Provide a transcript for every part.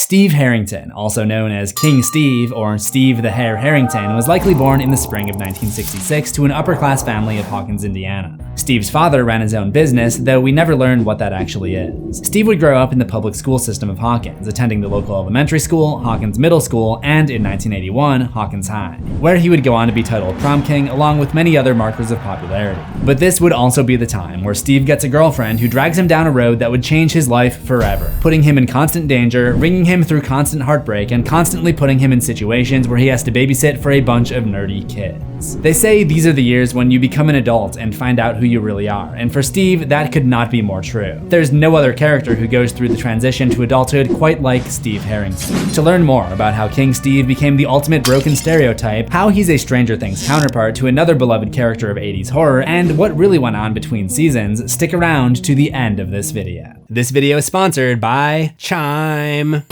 Steve Harrington, also known as King Steve or Steve the Hare Harrington, was likely born in the spring of 1966 to an upper-class family of Hawkins, Indiana. Steve's father ran his own business, though we never learned what that actually is. Steve would grow up in the public school system of Hawkins, attending the local elementary school, Hawkins Middle School, and in 1981, Hawkins High, where he would go on to be titled prom king along with many other markers of popularity. But this would also be the time where Steve gets a girlfriend who drags him down a road that would change his life forever, putting him in constant danger, bringing him through constant heartbreak, and constantly putting him in situations where he has to babysit for a bunch of nerdy kids. They say these are the years when you become an adult and find out who you really are, and for Steve, that could not be more true. There's no other character who goes through the transition to adulthood quite like Steve Harrington. To learn more about how King Steve became the ultimate broken stereotype, how he's a Stranger Things counterpart to another beloved character of 80s horror, and what really went on between seasons, stick around to the end of this video. This video is sponsored by Chime.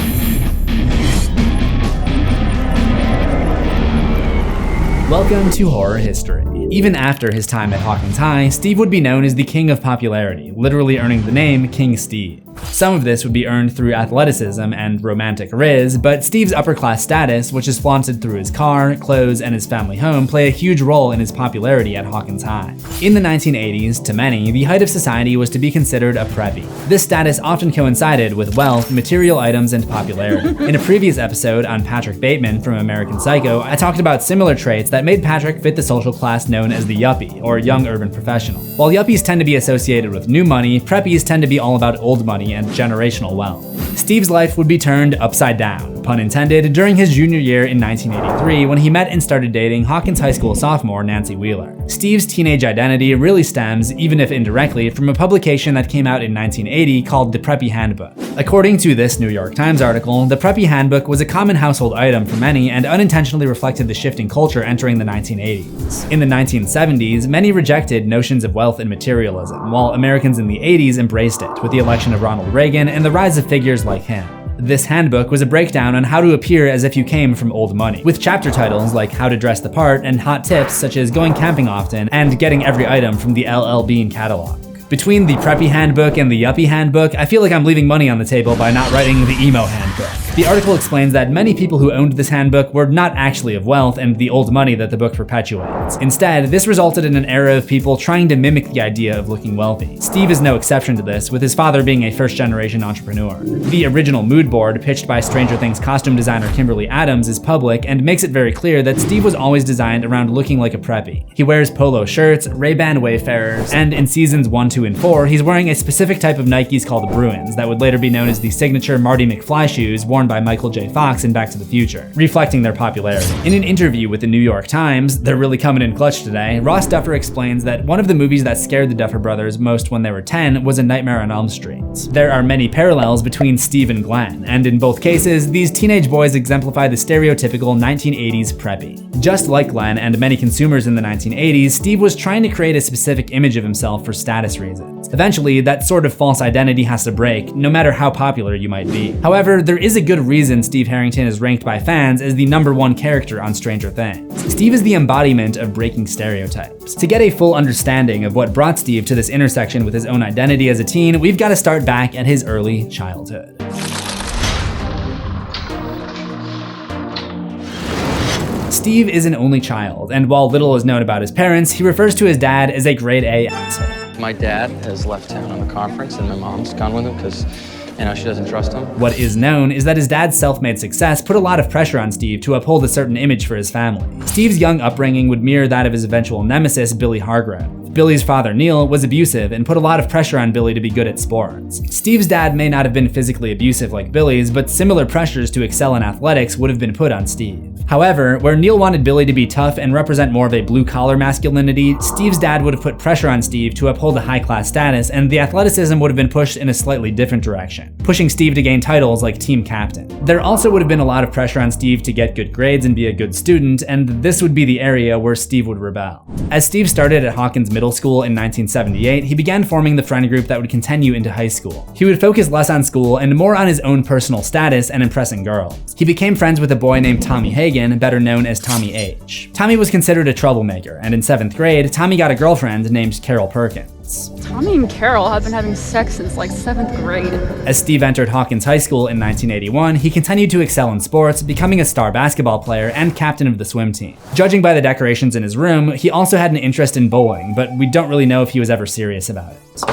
Welcome to Horror History. Even after his time at Hawkins High, Steve would be known as the King of Popularity, literally earning the name King Steve. Some of this would be earned through athleticism and romantic riz, but Steve's upper-class status, which is flaunted through his car, clothes, and his family home, play a huge role in his popularity at Hawkins High. In the 1980s, to many, the height of society was to be considered a preppy. This status often coincided with wealth, material items, and popularity. In a previous episode on Patrick Bateman from American Psycho, I talked about similar traits that made Patrick fit the social class known as the yuppie, or young urban professional. While yuppies tend to be associated with new money, preppies tend to be all about old money and generational wealth. Steve's life would be turned upside down, pun intended, during his junior year in 1983 when he met and started dating Hawkins High School sophomore Nancy Wheeler. Steve's teenage identity really stems, even if indirectly, from a publication that came out in 1980 called The Preppy Handbook. According to this New York Times article, the Preppy Handbook was a common household item for many and unintentionally reflected the shifting culture entering the 1980s. In the 1970s, many rejected notions of wealth and materialism, while Americans in the 80s embraced it, with the election of Ronald Reagan and the rise of figures like him. This handbook was a breakdown on how to appear as if you came from old money, with chapter titles like How to Dress the Part and hot tips such as going camping often and getting every item from the LL Bean catalog. Between the Preppy Handbook and the Yuppie Handbook, I feel like I'm leaving money on the table by not writing the Emo Handbook. The article explains that many people who owned this handbook were not actually of wealth and the old money that the book perpetuates. Instead, this resulted in an era of people trying to mimic the idea of looking wealthy. Steve is no exception to this, with his father being a first-generation entrepreneur. The original mood board, pitched by Stranger Things costume designer Kimberly Adams, is public and makes it very clear that Steve was always designed around looking like a preppy. He wears polo shirts, Ray-Ban Wayfarers, and in seasons 1, 2, and 4, he's wearing a specific type of Nikes called the Bruins that would later be known as the signature Marty McFly shoes worn by Michael J. Fox in Back to the Future, reflecting their popularity. In an interview with the New York Times, they're really coming in clutch today, Ross Duffer explains that one of the movies that scared the Duffer brothers most when they were 10 was A Nightmare on Elm Street. There are many parallels between Steve and Glen, and in both cases, these teenage boys exemplify the stereotypical 1980s preppy. Just like Glen and many consumers in the 1980s, Steve was trying to create a specific image of himself for status reasons. Eventually, that sort of false identity has to break, no matter how popular you might be. However, there is a good reason Steve Harrington is ranked by fans as the #1 character on Stranger Things. Steve is the embodiment of breaking stereotypes. To get a full understanding of what brought Steve to this intersection with his own identity as a teen, we've got to start back at his early childhood. Steve is an only child, and while little is known about his parents, he refers to his dad as a grade A asshole. My dad has left town on a conference and my mom's gone with him because, she doesn't trust him. What is known is that his dad's self-made success put a lot of pressure on Steve to uphold a certain image for his family. Steve's young upbringing would mirror that of his eventual nemesis, Billy Hargrove. Billy's father, Neil, was abusive and put a lot of pressure on Billy to be good at sports. Steve's dad may not have been physically abusive like Billy's, but similar pressures to excel in athletics would have been put on Steve. However, where Neil wanted Billy to be tough and represent more of a blue-collar masculinity, Steve's dad would have put pressure on Steve to uphold a high-class status, and the athleticism would have been pushed in a slightly different direction, pushing Steve to gain titles like team captain. There also would have been a lot of pressure on Steve to get good grades and be a good student, and this would be the area where Steve would rebel. As Steve started at Hawkins Middle School in 1978, he began forming the friend group that would continue into high school. He would focus less on school and more on his own personal status and impressing girls. He became friends with a boy named Tommy Hagen, better known as Tommy H. Tommy was considered a troublemaker, and in 7th grade, Tommy got a girlfriend named Carol Perkins. sports. Tommy and Carol have been having sex since like 7th grade. As Steve entered Hawkins High School in 1981, he continued to excel in sports, becoming a star basketball player and captain of the swim team. Judging by the decorations in his room, he also had an interest in bowling, but we don't really know if he was ever serious about it.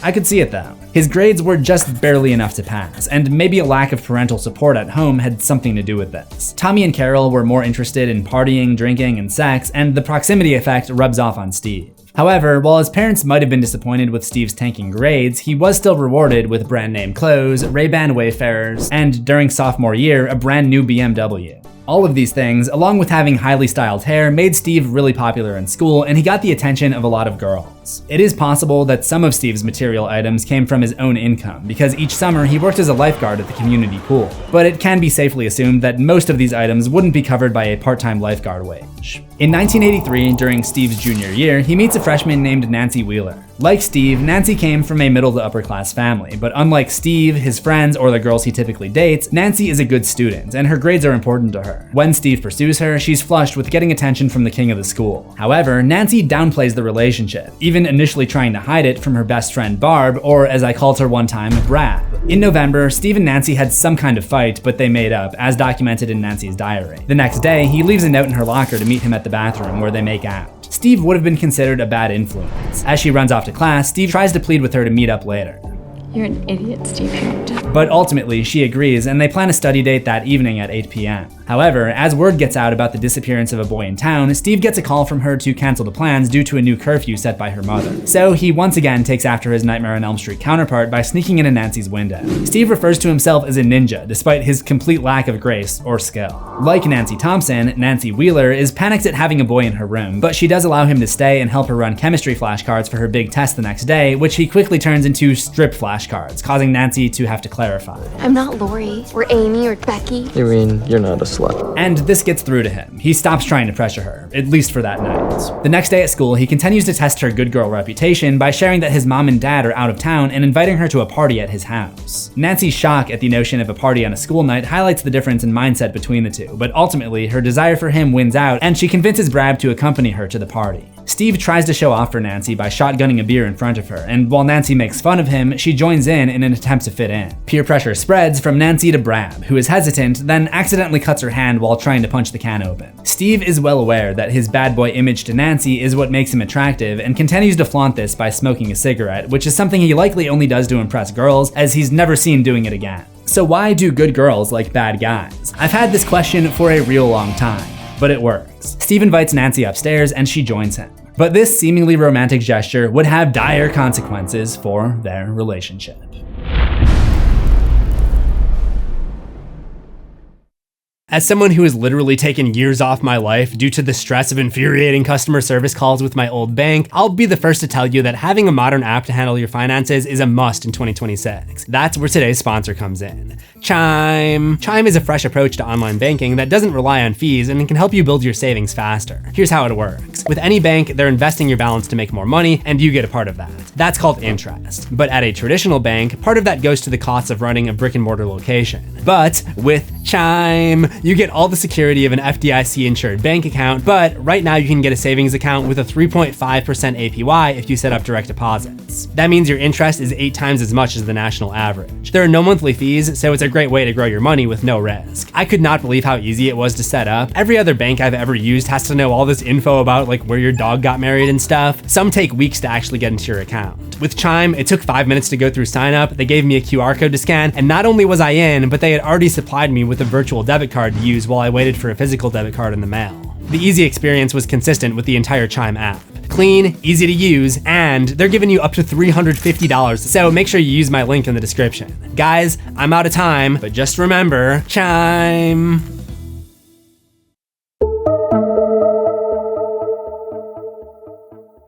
I could see it though. His grades were just barely enough to pass, and maybe a lack of parental support at home had something to do with this. Tommy and Carol were more interested in partying, drinking, and sex, and the proximity effect rubs off on Steve. However, while his parents might have been disappointed with Steve's tanking grades, he was still rewarded with brand name clothes, Ray-Ban Wayfarers, and during sophomore year, a brand new BMW. All of these things, along with having highly styled hair, made Steve really popular in school, and he got the attention of a lot of girls. It is possible that some of Steve's material items came from his own income, because each summer he worked as a lifeguard at the community pool. But it can be safely assumed that most of these items wouldn't be covered by a part-time lifeguard wage. In 1983, during Steve's junior year, he meets a freshman named Nancy Wheeler. Like Steve, Nancy came from a middle to upper class family, but unlike Steve, his friends, or the girls he typically dates, Nancy is a good student, and her grades are important to her. When Steve pursues her, she's flushed with getting attention from the king of the school. However, Nancy downplays the relationship, even initially trying to hide it from her best friend Barb, or as I called her one time, Brad. In November, Steve and Nancy had some kind of fight, but they made up, as documented in Nancy's diary. The next day, he leaves a note in her locker to meet him at the bathroom, where they make out. Steve would have been considered a bad influence. As she runs off to class, Steve tries to plead with her to meet up later. You're an idiot, Steve Harrington. But ultimately, she agrees, and they plan a study date that evening at 8 p.m. However, as word gets out about the disappearance of a boy in town, Steve gets a call from her to cancel the plans due to a new curfew set by her mother. So he once again takes after his Nightmare on Elm Street counterpart by sneaking into Nancy's window. Steve refers to himself as a ninja, despite his complete lack of grace or skill. Like Nancy Thompson, Nancy Wheeler is panicked at having a boy in her room, but she does allow him to stay and help her run chemistry flashcards for her big test the next day, which he quickly turns into strip flashcards, causing Nancy to have to clarify. I'm not Lori, or Amy, or Becky. You mean you're not a slut? And this gets through to him. He stops trying to pressure her, at least for that night. The next day at school, he continues to test her good girl reputation by sharing that his mom and dad are out of town and inviting her to a party at his house. Nancy's shock at the notion of a party on a school night highlights the difference in mindset between the two, but ultimately, her desire for him wins out, and she convinces Brad to accompany her to the party. Steve tries to show off for Nancy by shotgunning a beer in front of her, and while Nancy makes fun of him, she joins in an attempt to fit in. Peer pressure spreads from Nancy to Brad, who is hesitant, then accidentally cuts her hand while trying to punch the can open. Steve is well aware that his bad boy image to Nancy is what makes him attractive, and continues to flaunt this by smoking a cigarette, which is something he likely only does to impress girls, as he's never seen doing it again. So why do good girls like bad guys? I've had this question for a real long time, but it works. Steve invites Nancy upstairs and she joins him. But this seemingly romantic gesture would have dire consequences for their relationship. As someone who has literally taken years off my life due to the stress of infuriating customer service calls with my old bank, I'll be the first to tell you that having a modern app to handle your finances is a must in 2026. That's where today's sponsor comes in. Chime. Chime is a fresh approach to online banking that doesn't rely on fees and can help you build your savings faster. Here's how it works. With any bank, they're investing your balance to make more money, and you get a part of that. That's called interest. But at a traditional bank, part of that goes to the cost of running a brick and mortar location. But with Chime, you get all the security of an FDIC insured bank account, but right now you can get a savings account with a 3.5% APY if you set up direct deposits. That means your interest is 8 times as much as the national average. There are no monthly fees, so it's a great way to grow your money with no risk. I could not believe how easy it was to set up. Every other bank I've ever used has to know all this info about like where your dog got married and stuff. Some take weeks to actually get into your account. With Chime, it took 5 minutes to go through sign up. They gave me a QR code to scan, and not only was I in, but they had already supplied me with a virtual debit card to use while I waited for a physical debit card in the mail. The easy experience was consistent with the entire Chime app. Clean, easy to use, and they're giving you up to $350, so make sure you use my link in the description. Guys, I'm out of time, but just remember, Chime.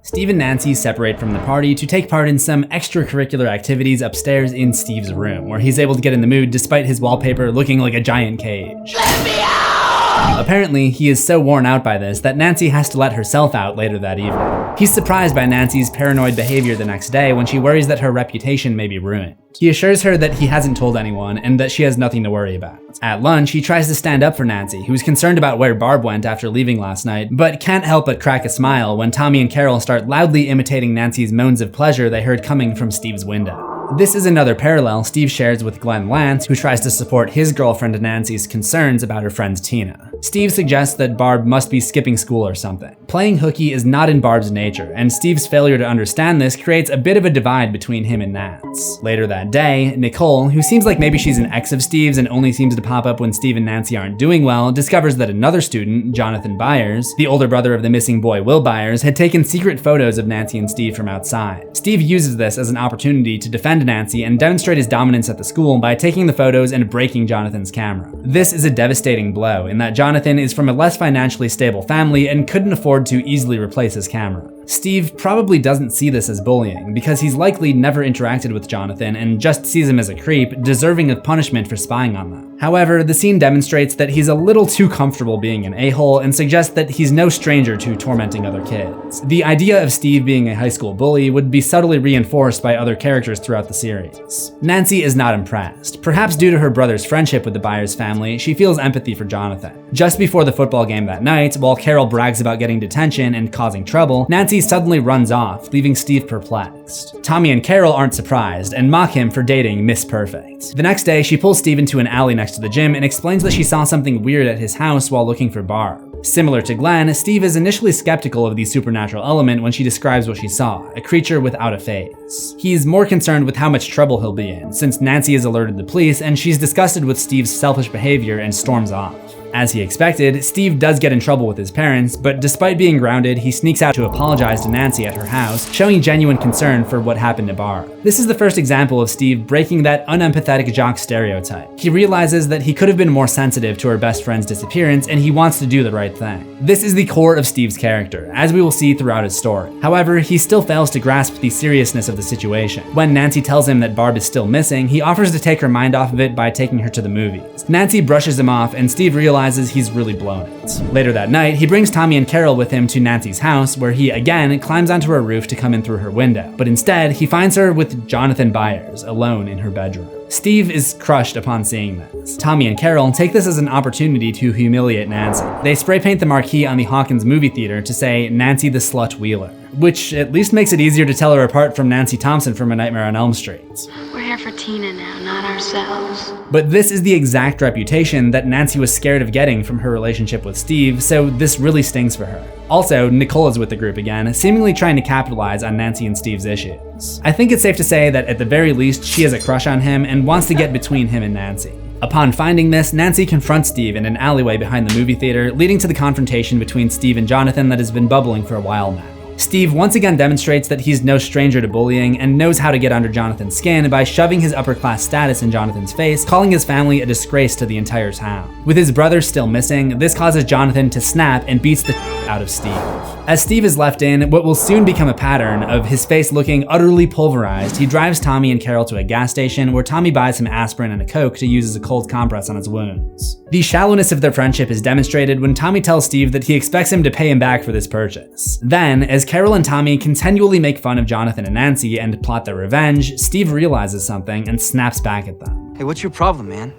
Steve and Nancy separate from the party to take part in some extracurricular activities upstairs in Steve's room, where he's able to get in the mood despite his wallpaper looking like a giant cage. Let me out! Apparently, he is so worn out by this that Nancy has to let herself out later that evening. He's surprised by Nancy's paranoid behavior the next day when she worries that her reputation may be ruined. He assures her that he hasn't told anyone and that she has nothing to worry about. At lunch, he tries to stand up for Nancy, who's concerned about where Barb went after leaving last night, but can't help but crack a smile when Tommy and Carol start loudly imitating Nancy's moans of pleasure they heard coming from Steve's window. This is another parallel Steve shares with Glen Lantz, who tries to support his girlfriend Nancy's concerns about her friend Tina. Steve suggests that Barb must be skipping school or something. Playing hooky is not in Barb's nature, and Steve's failure to understand this creates a bit of a divide between him and Nance. Later that day, Nicole, who seems like maybe she's an ex of Steve's and only seems to pop up when Steve and Nancy aren't doing well, discovers that another student, Jonathan Byers, the older brother of the missing boy Will Byers, had taken secret photos of Nancy and Steve from outside. Steve uses this as an opportunity to defend Nancy and demonstrate his dominance at the school by taking the photos and breaking Jonathan's camera. This is a devastating blow in that Jonathan is from a less financially stable family and couldn't afford to easily replace his camera. Steve probably doesn't see this as bullying because he's likely never interacted with Jonathan and just sees him as a creep, deserving of punishment for spying on them. However, the scene demonstrates that he's a little too comfortable being an a-hole and suggests that he's no stranger to tormenting other kids. The idea of Steve being a high school bully would be subtly reinforced by other characters throughout the series. Nancy is not impressed. Perhaps due to her brother's friendship with the Byers family, she feels empathy for Jonathan. Just before the football game that night, while Carol brags about getting detention and causing trouble, Nancy suddenly runs off, leaving Steve perplexed. Tommy and Carol aren't surprised and mock him for dating Miss Perfect. The next day, she pulls Steve into an alley next to the gym and explains that she saw something weird at his house while looking for Barb. Similar to Glenn, Steve is initially skeptical of the supernatural element when she describes what she saw, a creature without a face. He's more concerned with how much trouble he'll be in, since Nancy has alerted the police and she's disgusted with Steve's selfish behavior and storms off. As he expected, Steve does get in trouble with his parents, but despite being grounded, he sneaks out to apologize to Nancy at her house, showing genuine concern for what happened to Barb. This is the first example of Steve breaking that unempathetic jock stereotype. He realizes that he could have been more sensitive to her best friend's disappearance, and he wants to do the right thing. This is the core of Steve's character, as we will see throughout his story. However, he still fails to grasp the seriousness of the situation. When Nancy tells him that Barb is still missing, he offers to take her mind off of it by taking her to the movies. Nancy brushes him off, and Steve realizes he's really blown it. Later that night, he brings Tommy and Carol with him to Nancy's house, where he again climbs onto her roof to come in through her window. But instead, he finds her with Jonathan Byers, alone in her bedroom. Steve is crushed upon seeing this. Tommy and Carol take this as an opportunity to humiliate Nancy. They spray paint the marquee on the Hawkins movie theater to say Nancy the Slut Wheeler, which at least makes it easier to tell her apart from Nancy Thompson from A Nightmare on Elm Street. We're here for Tina now, not ourselves. But this is the exact reputation that Nancy was scared of getting from her relationship with Steve, so this really stings for her. Also, Nicole is with the group again, seemingly trying to capitalize on Nancy and Steve's issues. I think it's safe to say that at the very least, she has a crush on him and wants to get between him and Nancy. Upon finding this, Nancy confronts Steve in an alleyway behind the movie theater, leading to the confrontation between Steve and Jonathan that has been bubbling for a while now. Steve once again demonstrates that he's no stranger to bullying and knows how to get under Jonathan's skin by shoving his upper-class status in Jonathan's face, calling his family a disgrace to the entire town. With his brother still missing, this causes Jonathan to snap and beats the out of Steve. As Steve is left in what will soon become a pattern of his face looking utterly pulverized, he drives Tommy and Carol to a gas station where Tommy buys some aspirin and a Coke to use as a cold compress on his wounds. The shallowness of their friendship is demonstrated when Tommy tells Steve that he expects him to pay him back for this purchase. Then, as Carol and Tommy continually make fun of Jonathan and Nancy and plot their revenge, Steve realizes something and snaps back at them. Hey, what's your problem, man?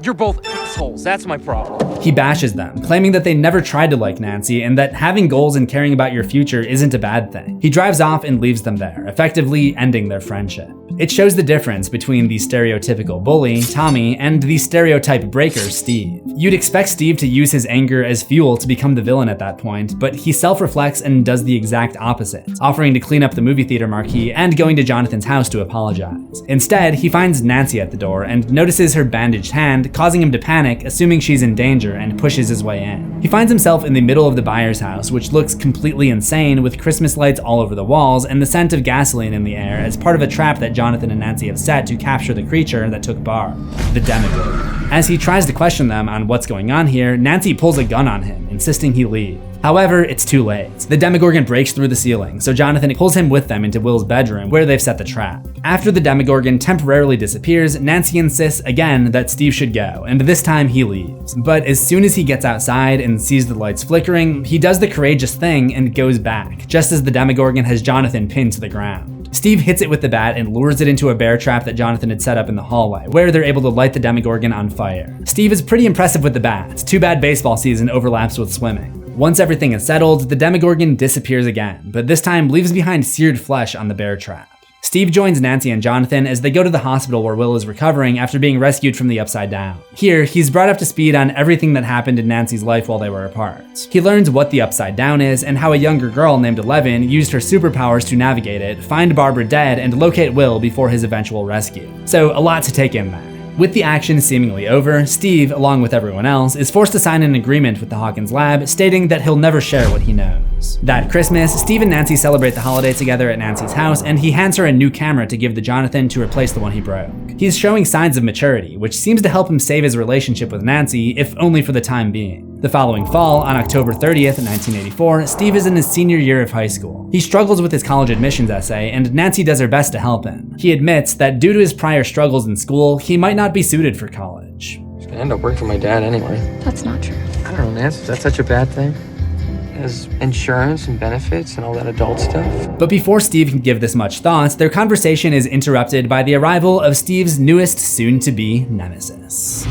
You're both assholes, that's my problem. He bashes them, claiming that they never tried to like Nancy and that having goals and caring about your future isn't a bad thing. He drives off and leaves them there, effectively ending their friendship. It shows the difference between the stereotypical bully, Tommy, and the stereotype breaker, Steve. You'd expect Steve to use his anger as fuel to become the villain at that point, but he self-reflects and does the exact opposite, offering to clean up the movie theater marquee and going to Jonathan's house to apologize. Instead, he finds Nancy at the door and notices her bandaged hand, causing him to panic, assuming she's in danger, and pushes his way in. He finds himself in the middle of the Byers house, which looks completely insane with Christmas lights all over the walls and the scent of gasoline in the air as part of a trap that Jonathan and Nancy have set to capture the creature that took Barb, the Demogorgon. As he tries to question them on what's going on here, Nancy pulls a gun on him, insisting he leave. However, it's too late. The Demogorgon breaks through the ceiling, so Jonathan pulls him with them into Will's bedroom, where they've set the trap. After the Demogorgon temporarily disappears, Nancy insists again that Steve should go, and this time he leaves. But as soon as he gets outside and sees the lights flickering, he does the courageous thing and goes back, just as the Demogorgon has Jonathan pinned to the ground. Steve hits it with the bat and lures it into a bear trap that Jonathan had set up in the hallway, where they're able to light the Demogorgon on fire. Steve is pretty impressive with the bats. Too bad baseball season overlaps with swimming. Once everything is settled, the Demogorgon disappears again, but this time leaves behind seared flesh on the bear trap. Steve joins Nancy and Jonathan as they go to the hospital where Will is recovering after being rescued from the Upside Down. Here, he's brought up to speed on everything that happened in Nancy's life while they were apart. He learns what the Upside Down is and how a younger girl named 11 used her superpowers to navigate it, find Barbara dead, and locate Will before his eventual rescue. So a lot to take in there. With the action seemingly over, Steve, along with everyone else, is forced to sign an agreement with the Hawkins lab, stating that he'll never share what he knows. That Christmas, Steve and Nancy celebrate the holiday together at Nancy's house, and he hands her a new camera to give to Jonathan to replace the one he broke. He's showing signs of maturity, which seems to help him save his relationship with Nancy, if only for the time being. The following fall, on October 30th, 1984, Steve is in his senior year of high school. He struggles with his college admissions essay, and Nancy does her best to help him. He admits that due to his prior struggles in school, he might not be suited for college. I was gonna end up working for my dad anyway. That's not true. I don't know, Nance. Is that such a bad thing? Has insurance and benefits and all that adult stuff? But before Steve can give this much thought, their conversation is interrupted by the arrival of Steve's newest soon-to-be nemesis.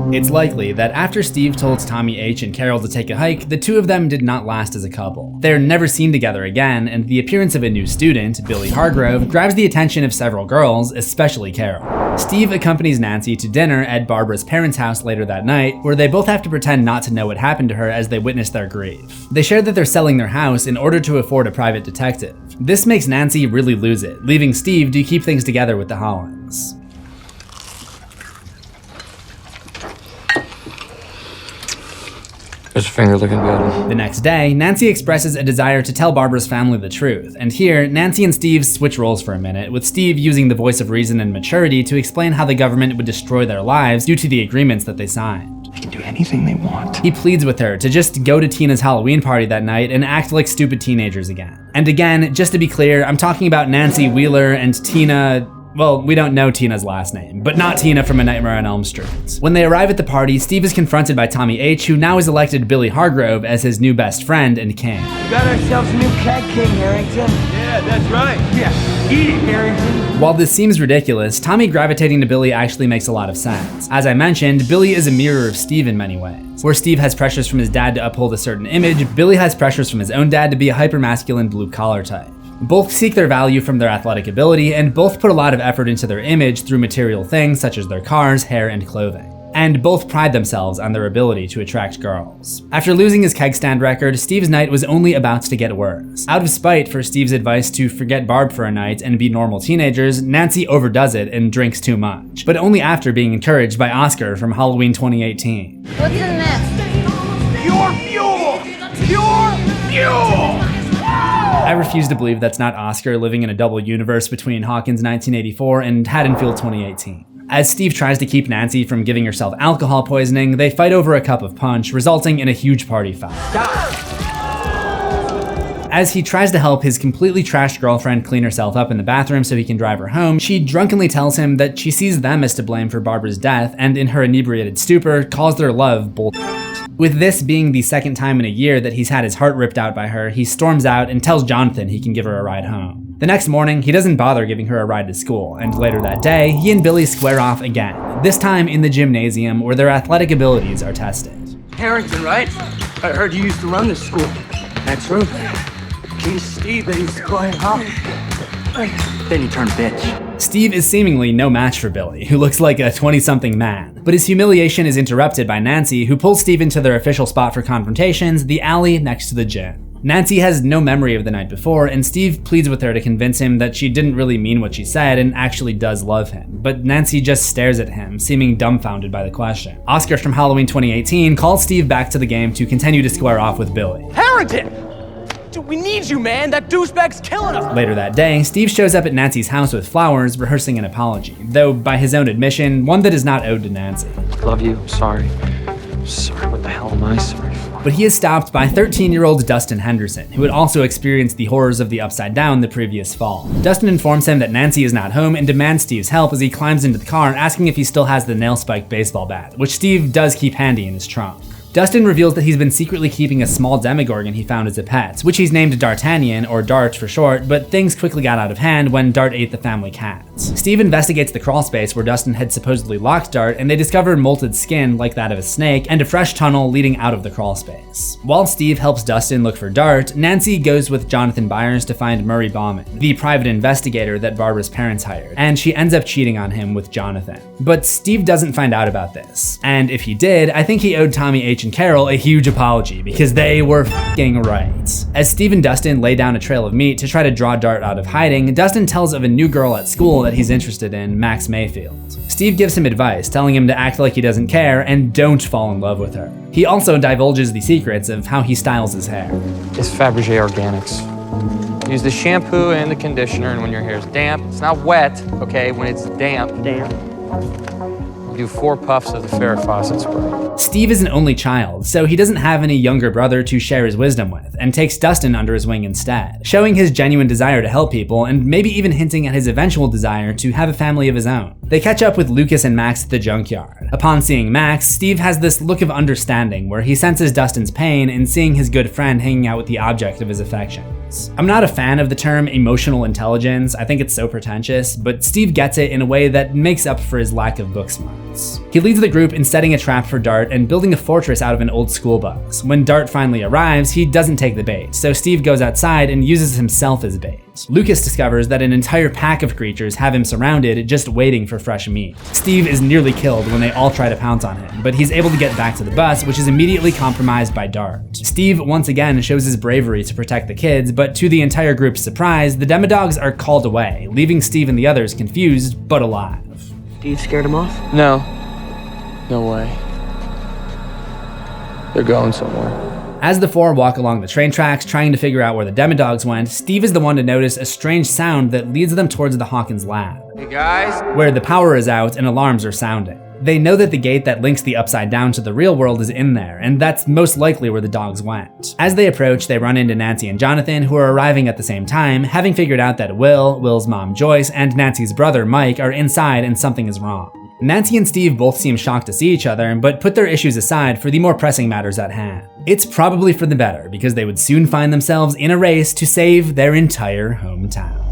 It's likely that after Steve told Tommy H. and Carol to take a hike, the two of them did not last as a couple. They're never seen together again, and the appearance of a new student, Billy Hargrove, grabs the attention of several girls, especially Carol. Steve accompanies Nancy to dinner at Barbara's parents' house later that night, where they both have to pretend not to know what happened to her as they witness their grief. They share that they're selling their house in order to afford a private detective. This makes Nancy really lose it, leaving Steve to keep things together with the Hollins. His finger looking good. The next day, Nancy expresses a desire to tell Barbara's family the truth, and here, Nancy and Steve switch roles for a minute, with Steve using the voice of reason and maturity to explain how the government would destroy their lives due to the agreements that they signed. They can do anything they want. He pleads with her to just go to Tina's Halloween party that night and act like stupid teenagers again. And again, just to be clear, I'm talking about Nancy Wheeler and Tina. Well, we don't know Tina's last name, but not Tina from A Nightmare on Elm Street. When they arrive at the party, Steve is confronted by Tommy H., who now has elected Billy Hargrove as his new best friend and king. We got ourselves a new cat king, Harrington. Yeah, that's right. Yeah, eat it, Harrington. While this seems ridiculous, Tommy gravitating to Billy actually makes a lot of sense. As I mentioned, Billy is a mirror of Steve in many ways. Where Steve has pressures from his dad to uphold a certain image, Billy has pressures from his own dad to be a hypermasculine blue-collar type. Both seek their value from their athletic ability, and both put a lot of effort into their image through material things such as their cars, hair, and clothing. And both pride themselves on their ability to attract girls. After losing his keg stand record, Steve's night was only about to get worse. Out of spite for Steve's advice to forget Barb for a night and be normal teenagers, Nancy overdoes it and drinks too much, but only after being encouraged by Oscar from Halloween 2018. What's in this? Pure fuel! Pure fuel! I refuse to believe that's not Oscar living in a double universe between Hawkins 1984 and Haddonfield 2018. As Steve tries to keep Nancy from giving herself alcohol poisoning, they fight over a cup of punch, resulting in a huge party foul. As he tries to help his completely trashed girlfriend clean herself up in the bathroom so he can drive her home, she drunkenly tells him that she sees them as to blame for Barbara's death, and in her inebriated stupor, calls their love bullshit. With this being the second time in a year that he's had his heart ripped out by her, he storms out and tells Jonathan he can give her a ride home. The next morning, he doesn't bother giving her a ride to school, and later that day, he and Billy square off again, this time in the gymnasium where their athletic abilities are tested. Harrington, right? I heard you used to run this school. That's true. King Steve, they used to call him, huh? Then he turned bitch. Steve is seemingly no match for Billy, who looks like a 20-something man, but his humiliation is interrupted by Nancy, who pulls Steve into their official spot for confrontations, the alley next to the gym. Nancy has no memory of the night before, and Steve pleads with her to convince him that she didn't really mean what she said and actually does love him, but Nancy just stares at him, seeming dumbfounded by the question. Oscar from Halloween 2018 calls Steve back to the game to continue to square off with Billy. Harrington! Dude, we need you, man. That douchebag's killing us. Later that day, Steve shows up at Nancy's house with flowers, rehearsing an apology, though by his own admission, one that is not owed to Nancy. Love you. Sorry. Sorry. What the hell am I sorry for? But he is stopped by 13-year-old Dustin Henderson, who had also experienced the horrors of the Upside Down the previous fall. Dustin informs him that Nancy is not home and demands Steve's help as he climbs into the car, asking if he still has the nail-spiked baseball bat, which Steve does keep handy in his trunk. Dustin reveals that he's been secretly keeping a small Demogorgon he found as a pet, which he's named D'Artagnan, or Dart for short, but things quickly got out of hand when Dart ate the family cats. Steve investigates the crawlspace where Dustin had supposedly locked Dart, and they discover molted skin like that of a snake and a fresh tunnel leading out of the crawlspace. While Steve helps Dustin look for Dart, Nancy goes with Jonathan Byers to find Murray Bauman, the private investigator that Barbara's parents hired, and she ends up cheating on him with Jonathan. But Steve doesn't find out about this, and if he did, I think he owed Tommy H. and Carol a huge apology because they were f***ing right. As Steve and Dustin lay down a trail of meat to try to draw Dart out of hiding, Dustin tells of a new girl at school that he's interested in, Max Mayfield. Steve gives him advice, telling him to act like he doesn't care and don't fall in love with her. He also divulges the secrets of how he styles his hair. It's Fabergé Organics. Use the shampoo and the conditioner, and when your hair is damp, it's not wet, okay? When it's damp, do 4 puffs of the Farrah Fawcett spray. Steve is an only child, so he doesn't have any younger brother to share his wisdom with, and takes Dustin under his wing instead, showing his genuine desire to help people and maybe even hinting at his eventual desire to have a family of his own. They catch up with Lucas and Max at the junkyard. Upon seeing Max, Steve has this look of understanding where he senses Dustin's pain in seeing his good friend hanging out with the object of his affections. I'm not a fan of the term emotional intelligence, I think it's so pretentious, but Steve gets it in a way that makes up for his lack of book smarts. He leads the group in setting a trap for Dart and building a fortress out of an old school bus. When Dart finally arrives, he doesn't take the bait, so Steve goes outside and uses himself as bait. Lucas discovers that an entire pack of creatures have him surrounded, just waiting for fresh meat. Steve is nearly killed when they all try to pounce on him, but he's able to get back to the bus, which is immediately compromised by Dart. Steve once again shows his bravery to protect the kids, but to the entire group's surprise, the Demodogs are called away, leaving Steve and the others confused, but alive. Steve scared him off? No. No way. They're going somewhere. As the four walk along the train tracks trying to figure out where the Demodogs went, Steve is the one to notice a strange sound that leads them towards the Hawkins lab. Hey guys. Where the power is out and alarms are sounding. They know that the gate that links the Upside Down to the real world is in there, and that's most likely where the dogs went. As they approach, they run into Nancy and Jonathan, who are arriving at the same time, having figured out that Will's mom Joyce, and Nancy's brother Mike are inside and something is wrong. Nancy and Steve both seem shocked to see each other, but put their issues aside for the more pressing matters at hand. It's probably for the better, because they would soon find themselves in a race to save their entire hometown.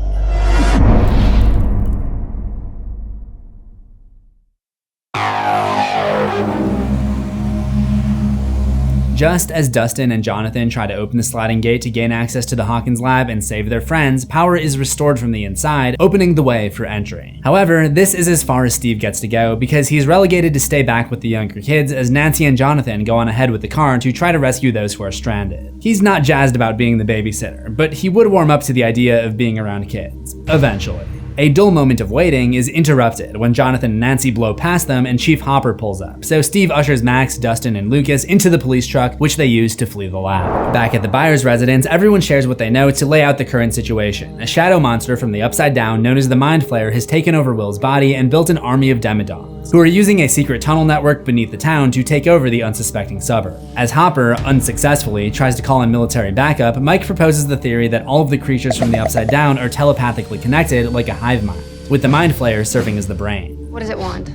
Just as Dustin and Jonathan try to open the sliding gate to gain access to the Hawkins lab and save their friends, power is restored from the inside, opening the way for entry. However, this is as far as Steve gets to go because he's relegated to stay back with the younger kids as Nancy and Jonathan go on ahead with the car to try to rescue those who are stranded. He's not jazzed about being the babysitter, but he would warm up to the idea of being around kids, eventually. A dull moment of waiting is interrupted when Jonathan and Nancy blow past them and Chief Hopper pulls up, so Steve ushers Max, Dustin, and Lucas into the police truck, which they use to flee the lab. Back at the Byers residence, everyone shares what they know to lay out the current situation. A shadow monster from the Upside Down known as the Mind Flayer has taken over Will's body and built an army of Demodogs, who are using a secret tunnel network beneath the town to take over the unsuspecting suburb. As Hopper, unsuccessfully, tries to call in military backup, Mike proposes the theory that all of the creatures from the Upside Down are telepathically connected like a hive mind, with the Mind Flayer serving as the brain. What does it want?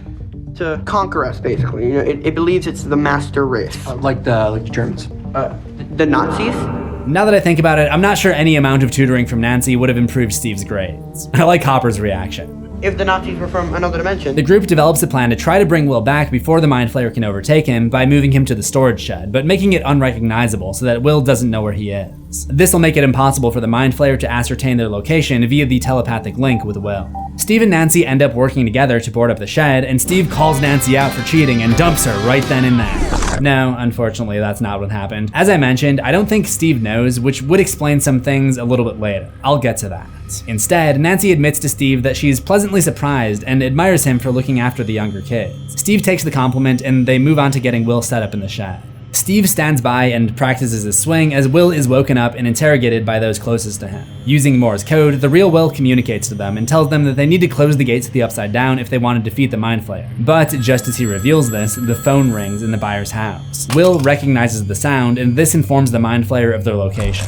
To conquer us, basically. You know, it believes it's the master race. Like the Germans. The Nazis? Now that I think about it, I'm not sure any amount of tutoring from Nancy would have improved Steve's grades. I like Hopper's reaction. If the Nazis were from another dimension. The group develops a plan to try to bring Will back before the Mind Flayer can overtake him by moving him to the storage shed, but making it unrecognizable so that Will doesn't know where he is. This will make it impossible for the Mind Flayer to ascertain their location via the telepathic link with Will. Steve and Nancy end up working together to board up the shed, and Steve calls Nancy out for cheating and dumps her right then and there. No, unfortunately, that's not what happened. As I mentioned, I don't think Steve knows, which would explain some things a little bit later. I'll get to that. Instead, Nancy admits to Steve that she's pleasantly surprised and admires him for looking after the younger kids. Steve takes the compliment and they move on to getting Will set up in the shed. Steve stands by and practices his swing as Will is woken up and interrogated by those closest to him. Using Morse code, the real Will communicates to them and tells them that they need to close the gates to the Upside Down if they want to defeat the Mind Flayer. But just as he reveals this, the phone rings in the buyer's house. Will recognizes the sound and this informs the Mind Flayer of their location.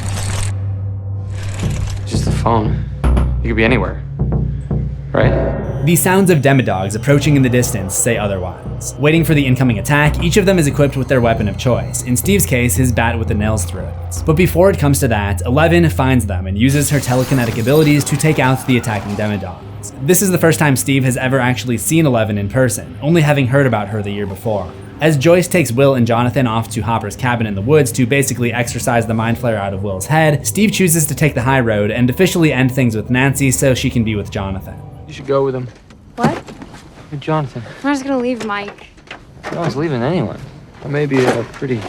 Just the phone. You could be anywhere, right? The sounds of demodogs approaching in the distance say otherwise. Waiting for the incoming attack, each of them is equipped with their weapon of choice, in Steve's case, his bat with the nails through it. But before it comes to that, 11 finds them and uses her telekinetic abilities to take out the attacking demodogs. This is the first time Steve has ever actually seen 11 in person, only having heard about her the year before. As Joyce takes Will and Jonathan off to Hopper's cabin in the woods to basically exorcise the Mind Flayer out of Will's head, Steve chooses to take the high road and officially end things with Nancy so she can be with Jonathan. You should go with him. What? With Jonathan. I was gonna leave Mike. No one's leaving anyone. I may be a pretty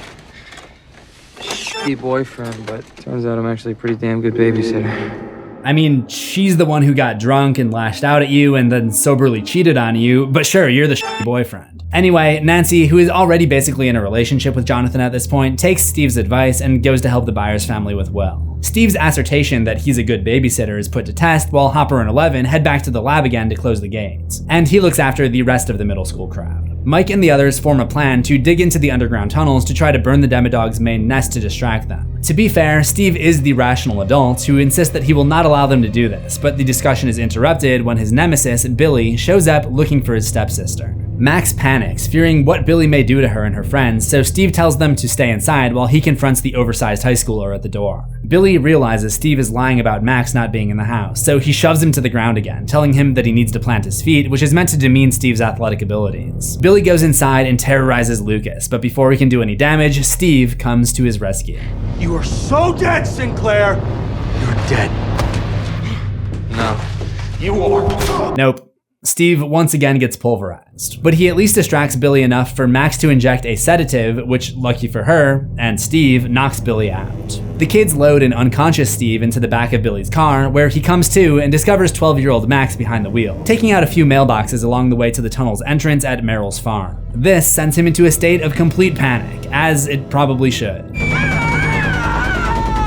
shitty boyfriend, but turns out I'm actually a pretty damn good babysitter. I mean, she's the one who got drunk and lashed out at you and then soberly cheated on you, but sure, you're the shitty boyfriend. Anyway, Nancy, who is already basically in a relationship with Jonathan at this point, takes Steve's advice and goes to help the buyer's family with Will. Steve's assertion that he's a good babysitter is put to test while Hopper and 11 head back to the lab again to close the gates, and he looks after the rest of the middle school crowd. Mike and the others form a plan to dig into the underground tunnels to try to burn the Demodog's main nest to distract them. To be fair, Steve is the rational adult who insists that he will not allow them to do this, but the discussion is interrupted when his nemesis, Billy, shows up looking for his stepsister. Max panics, fearing what Billy may do to her and her friends, so Steve tells them to stay inside while he confronts the oversized high schooler at the door. Billy realizes Steve is lying about Max not being in the house, so he shoves him to the ground again, telling him that he needs to plant his feet, which is meant to demean Steve's athletic abilities. Billy goes inside and terrorizes Lucas, but before he can do any damage, Steve comes to his rescue. You are so dead, Sinclair! You're dead. No. You are. Nope. Steve once again gets pulverized, but he at least distracts Billy enough for Max to inject a sedative, which, lucky for her, and Steve, knocks Billy out. The kids load an unconscious Steve into the back of Billy's car, where he comes to and discovers 12-year-old Max behind the wheel, taking out a few mailboxes along the way to the tunnel's entrance at Merrill's farm. This sends him into a state of complete panic, as it probably should.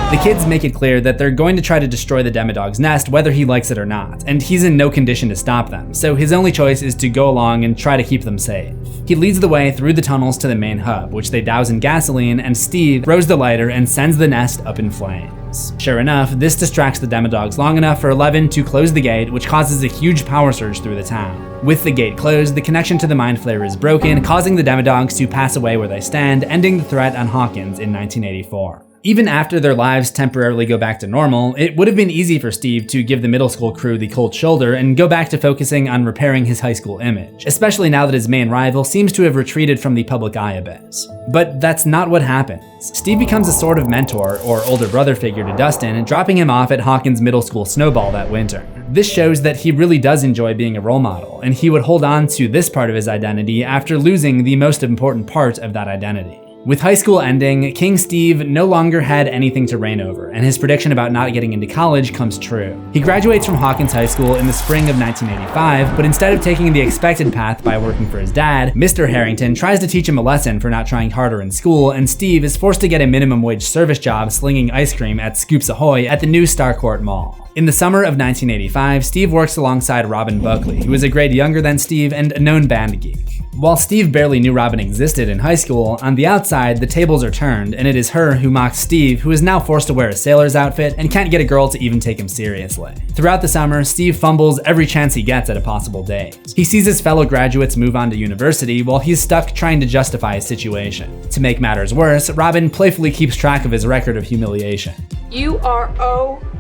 The kids make it clear that they're going to try to destroy the Demodog's nest whether he likes it or not, and he's in no condition to stop them, so his only choice is to go along and try to keep them safe. He leads the way through the tunnels to the main hub, which they douse in gasoline, and Steve throws the lighter and sends the nest up in flames. Sure enough, this distracts the Demodogs long enough for 11 to close the gate, which causes a huge power surge through the town. With the gate closed, the connection to the Mind Flayer is broken, causing the Demodogs to pass away where they stand, ending the threat on Hawkins in 1984. Even after their lives temporarily go back to normal, it would have been easy for Steve to give the middle school crew the cold shoulder and go back to focusing on repairing his high school image, especially now that his main rival seems to have retreated from the public eye a bit. But that's not what happens. Steve becomes a sort of mentor or older brother figure to Dustin, dropping him off at Hawkins Middle School Snowball that winter. This shows that he really does enjoy being a role model, and he would hold on to this part of his identity after losing the most important part of that identity. With high school ending, King Steve no longer had anything to reign over, and his prediction about not getting into college comes true. He graduates from Hawkins High School in the spring of 1985, but instead of taking the expected path by working for his dad, Mr. Harrington tries to teach him a lesson for not trying harder in school, and Steve is forced to get a minimum wage service job slinging ice cream at Scoops Ahoy at the new Starcourt Mall. In the summer of 1985, Steve works alongside Robin Buckley, who is a grade younger than Steve and a known band geek. While Steve barely knew Robin existed in high school, on the outside, the tables are turned, and it is her who mocks Steve, who is now forced to wear a sailor's outfit and can't get a girl to even take him seriously. Throughout the summer, Steve fumbles every chance he gets at a possible date. He sees his fellow graduates move on to university while he's stuck trying to justify his situation. To make matters worse, Robin playfully keeps track of his record of humiliation. You are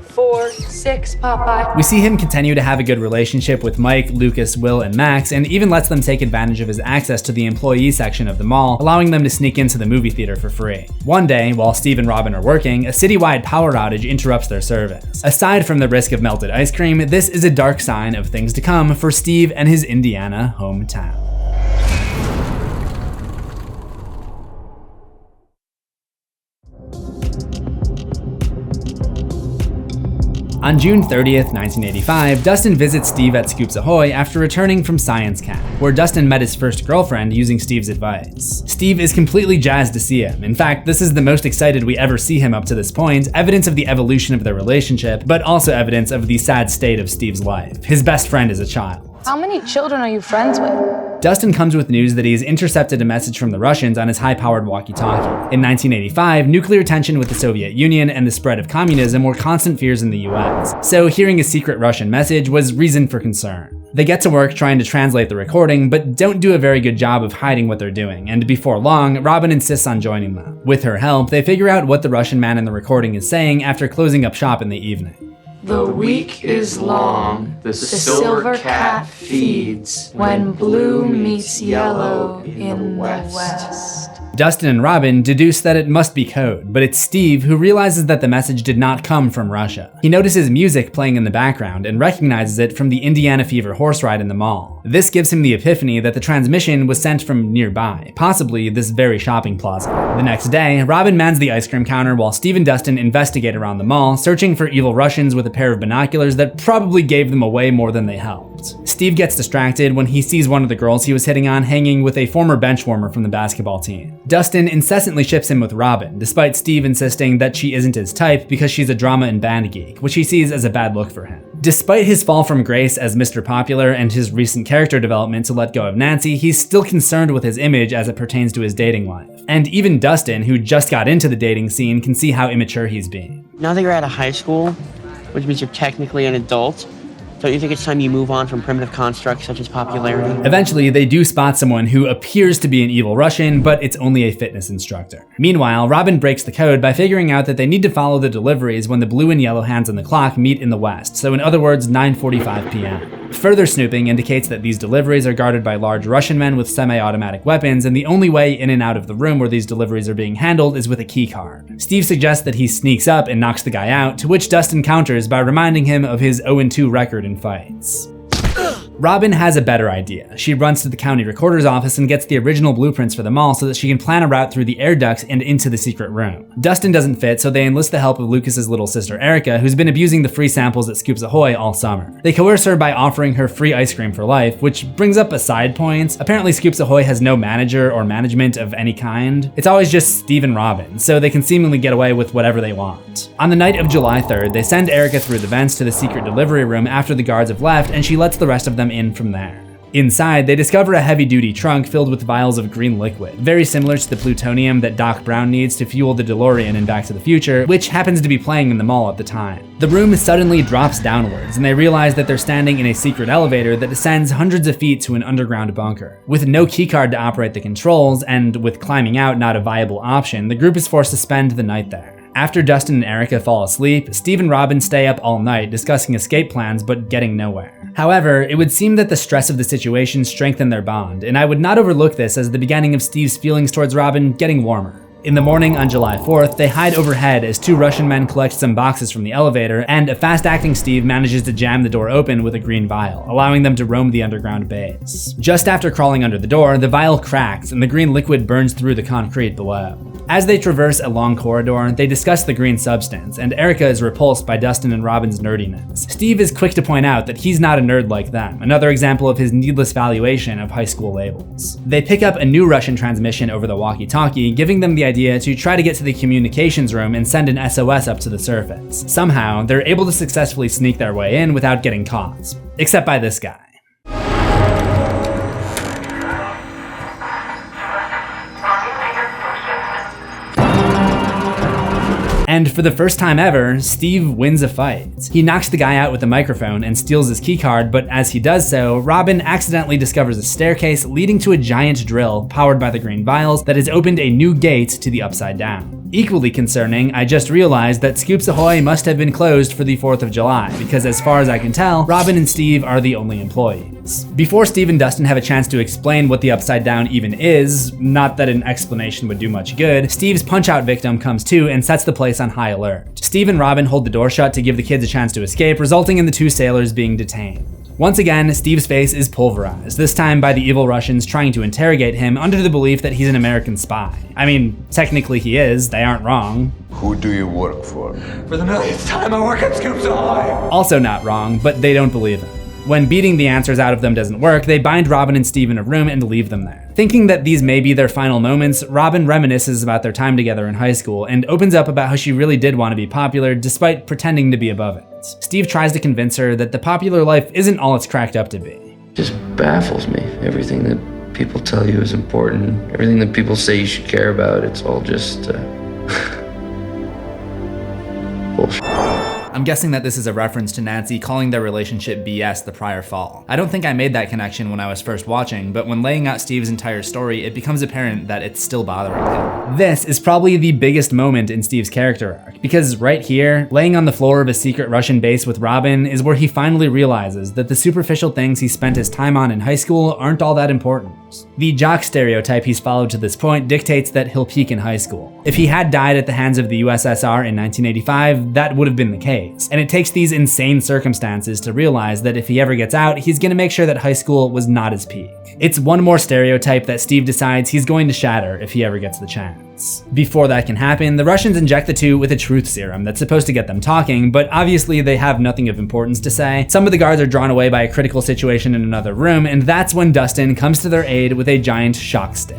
046, Popeye. We see him continue to have a good relationship with Mike, Lucas, Will, and Max, and even lets them take advantage of his access to the employee section of the mall, allowing them to sneak into the movie theater for free. One day, while Steve and Robin are working, a citywide power outage interrupts their service. Aside from the risk of melted ice cream, this is a dark sign of things to come for Steve and his Indiana hometown. On June 30th, 1985, Dustin visits Steve at Scoops Ahoy after returning from science camp, where Dustin met his first girlfriend using Steve's advice. Steve is completely jazzed to see him. In fact, this is the most excited we ever see him up to this point, evidence of the evolution of their relationship, but also evidence of the sad state of Steve's life. His best friend is a child. How many children are you friends with? Dustin comes with news that he's intercepted a message from the Russians on his high-powered walkie-talkie. In 1985, nuclear tension with the Soviet Union and the spread of communism were constant fears in the US, so hearing a secret Russian message was reason for concern. They get to work trying to translate the recording, but don't do a very good job of hiding what they're doing, and before long, Robin insists on joining them. With her help, they figure out what the Russian man in the recording is saying after closing up shop in the evening. The week is long, the silver cat feeds, when blue meets yellow in the west. Dustin and Robin deduce that it must be code, but it's Steve who realizes that the message did not come from Russia. He notices music playing in the background and recognizes it from the Indiana Fever horse ride in the mall. This gives him the epiphany that the transmission was sent from nearby, possibly this very shopping plaza. The next day, Robin mans the ice cream counter while Steve and Dustin investigate around the mall, searching for evil Russians with a pair of binoculars that probably gave them away more than they helped. Steve gets distracted when he sees one of the girls he was hitting on hanging with a former benchwarmer from the basketball team. Dustin incessantly ships him with Robin, despite Steve insisting that she isn't his type because she's a drama and band geek, which he sees as a bad look for him. Despite his fall from grace as Mr. Popular and his recent character development to let go of Nancy, he's still concerned with his image as it pertains to his dating life. And even Dustin, who just got into the dating scene, can see how immature he's being. Now that you're out of high school, which means you're technically an adult, don't you think it's time you move on from primitive constructs such as popularity? Eventually, they do spot someone who appears to be an evil Russian, but it's only a fitness instructor. Meanwhile, Robin breaks the code by figuring out that they need to follow the deliveries when the blue and yellow hands on the clock meet in the west, so in other words, 9:45 p.m. Further snooping indicates that these deliveries are guarded by large Russian men with semi-automatic weapons, and the only way in and out of the room where these deliveries are being handled is with a key card. Steve suggests that he sneaks up and knocks the guy out, to which Dustin counters by reminding him of his 0-2 record in fights. Robin has a better idea. She runs to the county recorder's office and gets the original blueprints for the mall so that she can plan a route through the air ducts and into the secret room. Dustin doesn't fit, so they enlist the help of Lucas's little sister Erica, who's been abusing the free samples at Scoops Ahoy all summer. They coerce her by offering her free ice cream for life, which brings up a side point. Apparently Scoops Ahoy has no manager or management of any kind. It's always just Steve and Robin, so they can seemingly get away with whatever they want. On the night of July 3rd, they send Erica through the vents to the secret delivery room after the guards have left, and she lets the rest of them in from there. Inside, they discover a heavy-duty trunk filled with vials of green liquid, very similar to the plutonium that Doc Brown needs to fuel the DeLorean in Back to the Future, which happens to be playing in the mall at the time. The room suddenly drops downwards, and they realize that they're standing in a secret elevator that descends hundreds of feet to an underground bunker. With no keycard to operate the controls, and with climbing out not a viable option, the group is forced to spend the night there. After Dustin and Erica fall asleep, Steve and Robin stay up all night discussing escape plans but getting nowhere. However, it would seem that the stress of the situation strengthened their bond, and I would not overlook this as the beginning of Steve's feelings towards Robin getting warmer. In the morning on July 4th, they hide overhead as two Russian men collect some boxes from the elevator, and a fast-acting Steve manages to jam the door open with a green vial, allowing them to roam the underground bays. Just after crawling under the door, the vial cracks and the green liquid burns through the concrete below. As they traverse a long corridor, they discuss the green substance, and Erica is repulsed by Dustin and Robin's nerdiness. Steve is quick to point out that he's not a nerd like them, another example of his needless valuation of high school labels. They pick up a new Russian transmission over the walkie-talkie, giving them the idea to try to get to the communications room and send an SOS up to the surface. Somehow, they're able to successfully sneak their way in without getting caught. Except by this guy. And for the first time ever, Steve wins a fight. He knocks the guy out with a microphone and steals his keycard, but as he does so, Robin accidentally discovers a staircase leading to a giant drill powered by the green vials that has opened a new gate to the Upside Down. Equally concerning, I just realized that Scoops Ahoy must have been closed for the 4th of July, because as far as I can tell, Robin and Steve are the only employees. Before Steve and Dustin have a chance to explain what the Upside Down even is, not that an explanation would do much good, Steve's Punch-Out victim comes to and sets the place on high alert. Steve and Robin hold the door shut to give the kids a chance to escape, resulting in the two sailors being detained. Once again, Steve's face is pulverized, this time by the evil Russians trying to interrogate him under the belief that he's an American spy. I mean, technically he is, they aren't wrong. Who do you work for? For the millionth time, I work at Scoops Ahoy! Also not wrong, but they don't believe him. When beating the answers out of them doesn't work, they bind Robin and Steve in a room and leave them there. Thinking that these may be their final moments, Robin reminisces about their time together in high school and opens up about how she really did want to be popular despite pretending to be above it. Steve tries to convince her that the popular life isn't all it's cracked up to be. It just baffles me. Everything that people tell you is important. Everything that people say you should care about, it's all just bullshit. I'm guessing that this is a reference to Nancy calling their relationship BS the prior fall. I don't think I made that connection when I was first watching, but when laying out Steve's entire story, it becomes apparent that it's still bothering him. This is probably the biggest moment in Steve's character arc, because right here, laying on the floor of a secret Russian base with Robin is where he finally realizes that the superficial things he spent his time on in high school aren't all that important. The jock stereotype he's followed to this point dictates that he'll peak in high school. If he had died at the hands of the USSR in 1985, that would have been the case. And it takes these insane circumstances to realize that if he ever gets out, he's gonna make sure that high school was not his peak. It's one more stereotype that Steve decides he's going to shatter if he ever gets the chance. Before that can happen, the Russians inject the two with a truth serum that's supposed to get them talking, but obviously they have nothing of importance to say. Some of the guards are drawn away by a critical situation in another room, and that's when Dustin comes to their aid with a giant shock stick.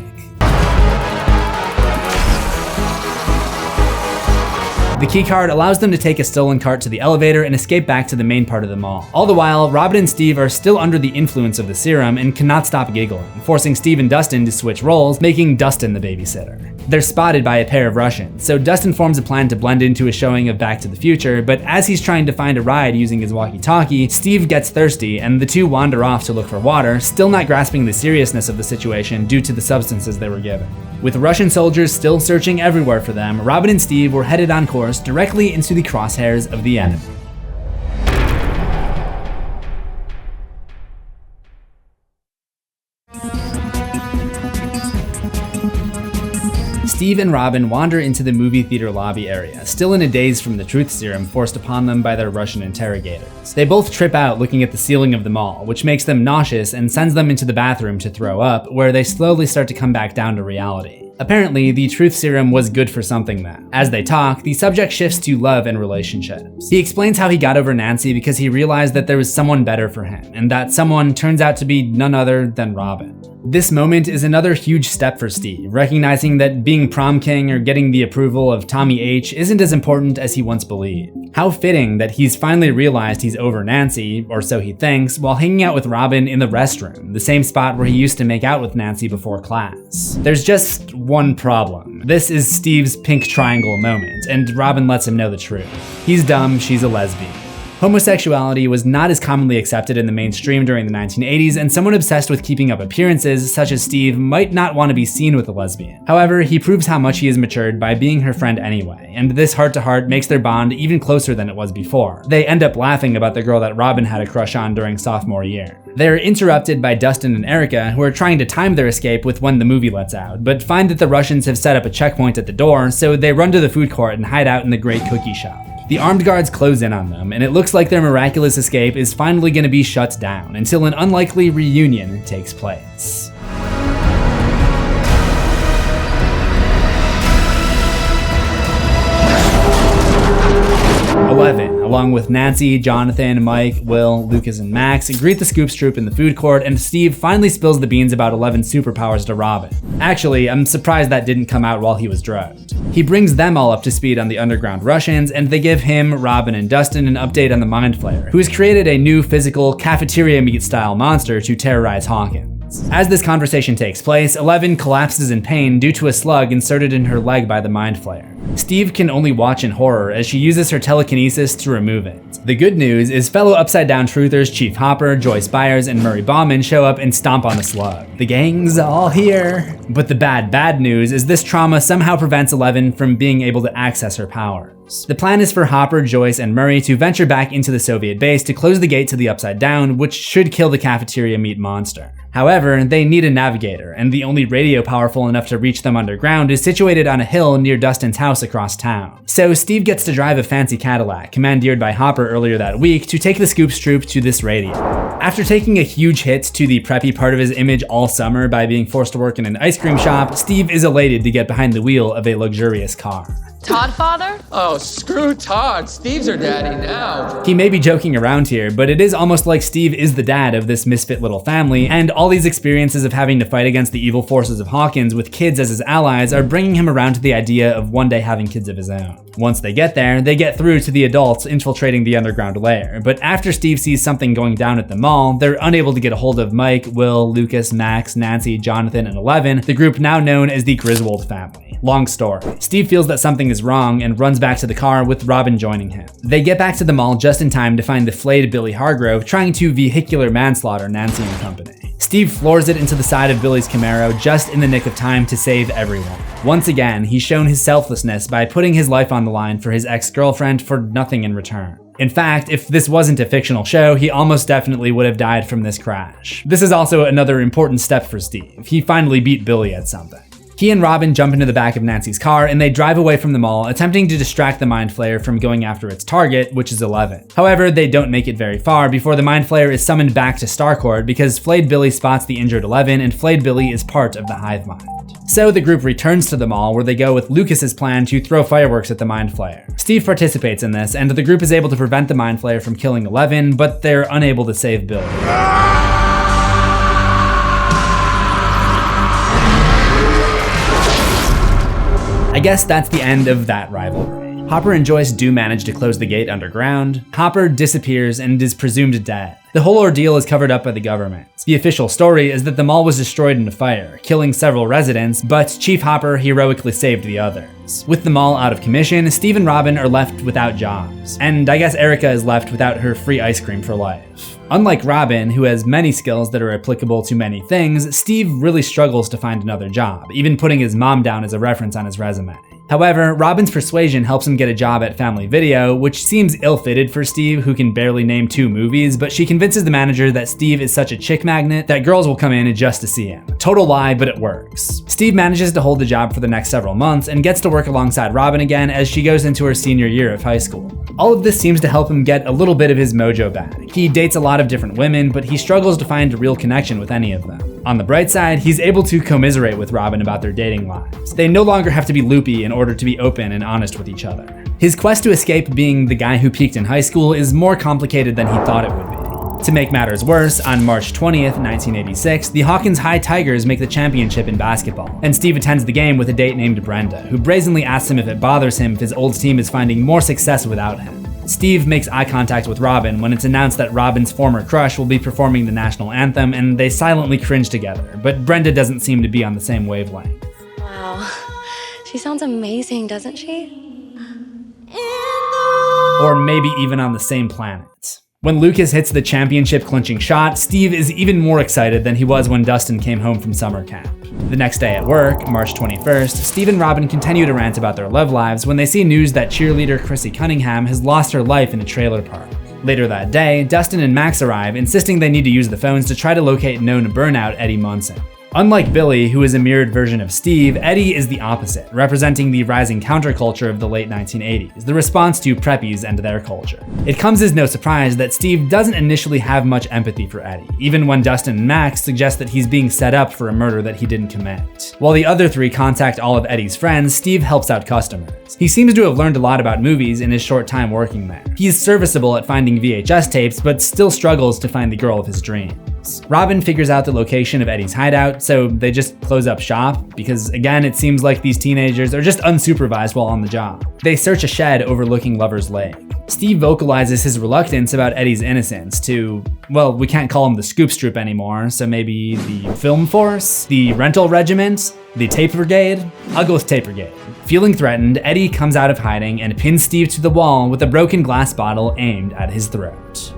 The keycard allows them to take a stolen cart to the elevator and escape back to the main part of the mall. All the while, Robin and Steve are still under the influence of the serum and cannot stop giggling, forcing Steve and Dustin to switch roles, making Dustin the babysitter. They're spotted by a pair of Russians, so Dustin forms a plan to blend into a showing of Back to the Future, but as he's trying to find a ride using his walkie-talkie, Steve gets thirsty and the two wander off to look for water, still not grasping the seriousness of the situation due to the substances they were given. With Russian soldiers still searching everywhere for them, Robin and Steve were headed on course directly into the crosshairs of the enemy. Steve and Robin wander into the movie theater lobby area, still in a daze from the truth serum forced upon them by their Russian interrogators. They both trip out looking at the ceiling of the mall, which makes them nauseous and sends them into the bathroom to throw up, where they slowly start to come back down to reality. Apparently, the truth serum was good for something then. As they talk, the subject shifts to love and relationships. He explains how he got over Nancy because he realized that there was someone better for him, and that someone turns out to be none other than Robin. This moment is another huge step for Steve, recognizing that being prom king or getting the approval of Tommy H isn't as important as he once believed. How fitting that he's finally realized he's over Nancy, or so he thinks, while hanging out with Robin in the restroom, the same spot where he used to make out with Nancy before class. There's just one problem. This is Steve's pink triangle moment, and Robin lets him know the truth. He's dumb, she's a lesbian. Homosexuality was not as commonly accepted in the mainstream during the 1980s, and someone obsessed with keeping up appearances, such as Steve, might not want to be seen with a lesbian. However, he proves how much he has matured by being her friend anyway, and this heart-to-heart makes their bond even closer than it was before. They end up laughing about the girl that Robin had a crush on during sophomore year. They're interrupted by Dustin and Erica, who are trying to time their escape with when the movie lets out, but find that the Russians have set up a checkpoint at the door, so they run to the food court and hide out in the Great Cookie Shop. The armed guards close in on them, and it looks like their miraculous escape is finally going to be shut down until an unlikely reunion takes place. 11, along with Nancy, Jonathan, Mike, Will, Lucas, and Max, greet the Scoops troop in the food court, and Steve finally spills the beans about 11's superpowers to Robin. Actually, I'm surprised that didn't come out while he was drugged. He brings them all up to speed on the underground Russians, and they give him, Robin, and Dustin an update on the Mind Flayer, who has created a new physical cafeteria meat-style monster to terrorize Hawkins. As this conversation takes place, 11 collapses in pain due to a slug inserted in her leg by the Mind Flayer. Steve can only watch in horror as she uses her telekinesis to remove it. The good news is fellow Upside Down truthers Chief Hopper, Joyce Byers, and Murray Bauman show up and stomp on the slug. The gang's all here. But the bad news is this trauma somehow prevents 11 from being able to access her powers. The plan is for Hopper, Joyce, and Murray to venture back into the Soviet base to close the gate to the Upside Down, which should kill the cafeteria meat monster. However, they need a navigator, and the only radio powerful enough to reach them underground is situated on a hill near Dustin's house across town. So Steve gets to drive a fancy Cadillac, commandeered by Hopper earlier that week, to take the Scoops troop to this radio. After taking a huge hit to the preppy part of his image all summer by being forced to work in an ice cream shop, Steve is elated to get behind the wheel of a luxurious car. Todd father? Oh, screw Todd. Steve's her daddy now. He may be joking around here, but it is almost like Steve is the dad of this misfit little family, and all these experiences of having to fight against the evil forces of Hawkins with kids as his allies are bringing him around to the idea of one day having kids of his own. Once they get there, they get through to the adults infiltrating the underground lair, but after Steve sees something going down at the mall, they're unable to get a hold of Mike, Will, Lucas, Max, Nancy, Jonathan, and Eleven, the group now known as the Griswold family. Long story. Steve feels that something is wrong and runs back to the car with Robin joining him. They get back to the mall just in time to find the flayed Billy Hargrove trying to vehicular manslaughter Nancy and company. Steve floors it into the side of Billy's Camaro just in the nick of time to save everyone. Once again, he's shown his selflessness by putting his life on the line for his ex-girlfriend for nothing in return. In fact, if this wasn't a fictional show, he almost definitely would have died from this crash. This is also another important step for Steve. He finally beat Billy at something. He and Robin jump into the back of Nancy's car and they drive away from the mall, attempting to distract the Mind Flayer from going after its target, which is Eleven. However, they don't make it very far before the Mind Flayer is summoned back to Starcourt because Flayed Billy spots the injured Eleven and Flayed Billy is part of the Hive Mind. So the group returns to the mall where they go with Lucas's plan to throw fireworks at the Mind Flayer. Steve participates in this and the group is able to prevent the Mind Flayer from killing Eleven, but they're unable to save Billy. I guess that's the end of that rivalry. Hopper and Joyce do manage to close the gate underground. Hopper disappears and is presumed dead. The whole ordeal is covered up by the government. The official story is that the mall was destroyed in a fire, killing several residents, but Chief Hopper heroically saved the others. With the mall out of commission, Steve and Robin are left without jobs. And I guess Erica is left without her free ice cream for life. Unlike Robin, who has many skills that are applicable to many things, Steve really struggles to find another job, even putting his mom down as a reference on his resume. However, Robin's persuasion helps him get a job at Family Video, which seems ill-fitted for Steve, who can barely name 2 movies, but she convinces the manager that Steve is such a chick magnet that girls will come in just to see him. Total lie, but it works. Steve manages to hold the job for the next several months and gets to work alongside Robin again as she goes into her senior year of high school. All of this seems to help him get a little bit of his mojo back. He dates a lot of different women, but he struggles to find a real connection with any of them. On the bright side, he's able to commiserate with Robin about their dating lives. They no longer have to be loopy in order to be open and honest with each other. His quest to escape being the guy who peaked in high school is more complicated than he thought it would be. To make matters worse, on March 20th, 1986, the Hawkins High Tigers make the championship in basketball, and Steve attends the game with a date named Brenda, who brazenly asks him if it bothers him if his old team is finding more success without him. Steve makes eye contact with Robin when it's announced that Robin's former crush will be performing the national anthem, and they silently cringe together, but Brenda doesn't seem to be on the same wavelength. Wow, she sounds amazing, doesn't she? Or maybe even on the same planet. When Lucas hits the championship clinching shot, Steve is even more excited than he was when Dustin came home from summer camp. The next day at work, March 21st, Steve and Robin continue to rant about their love lives when they see news that cheerleader Chrissy Cunningham has lost her life in a trailer park. Later that day, Dustin and Max arrive, insisting they need to use the phones to try to locate known burnout Eddie Munson. Unlike Billy, who is a mirrored version of Steve, Eddie is the opposite, representing the rising counterculture of the late 1980s, the response to preppies and their culture. It comes as no surprise that Steve doesn't initially have much empathy for Eddie, even when Dustin and Max suggest that he's being set up for a murder that he didn't commit. While the other 3 contact all of Eddie's friends, Steve helps out customers. He seems to have learned a lot about movies in his short time working there. He's serviceable at finding VHS tapes, but still struggles to find the girl of his dreams. Robin figures out the location of Eddie's hideout, so they just close up shop, because again, it seems like these teenagers are just unsupervised while on the job. They search a shed overlooking Lover's Lake. Steve vocalizes his reluctance about Eddie's innocence to, well, we can't call him the Scoop Stroop anymore, so maybe the Film Force, the Rental Regiment, the Tape Brigade? I'll go with Tape Brigade. Feeling threatened, Eddie comes out of hiding and pins Steve to the wall with a broken glass bottle aimed at his throat.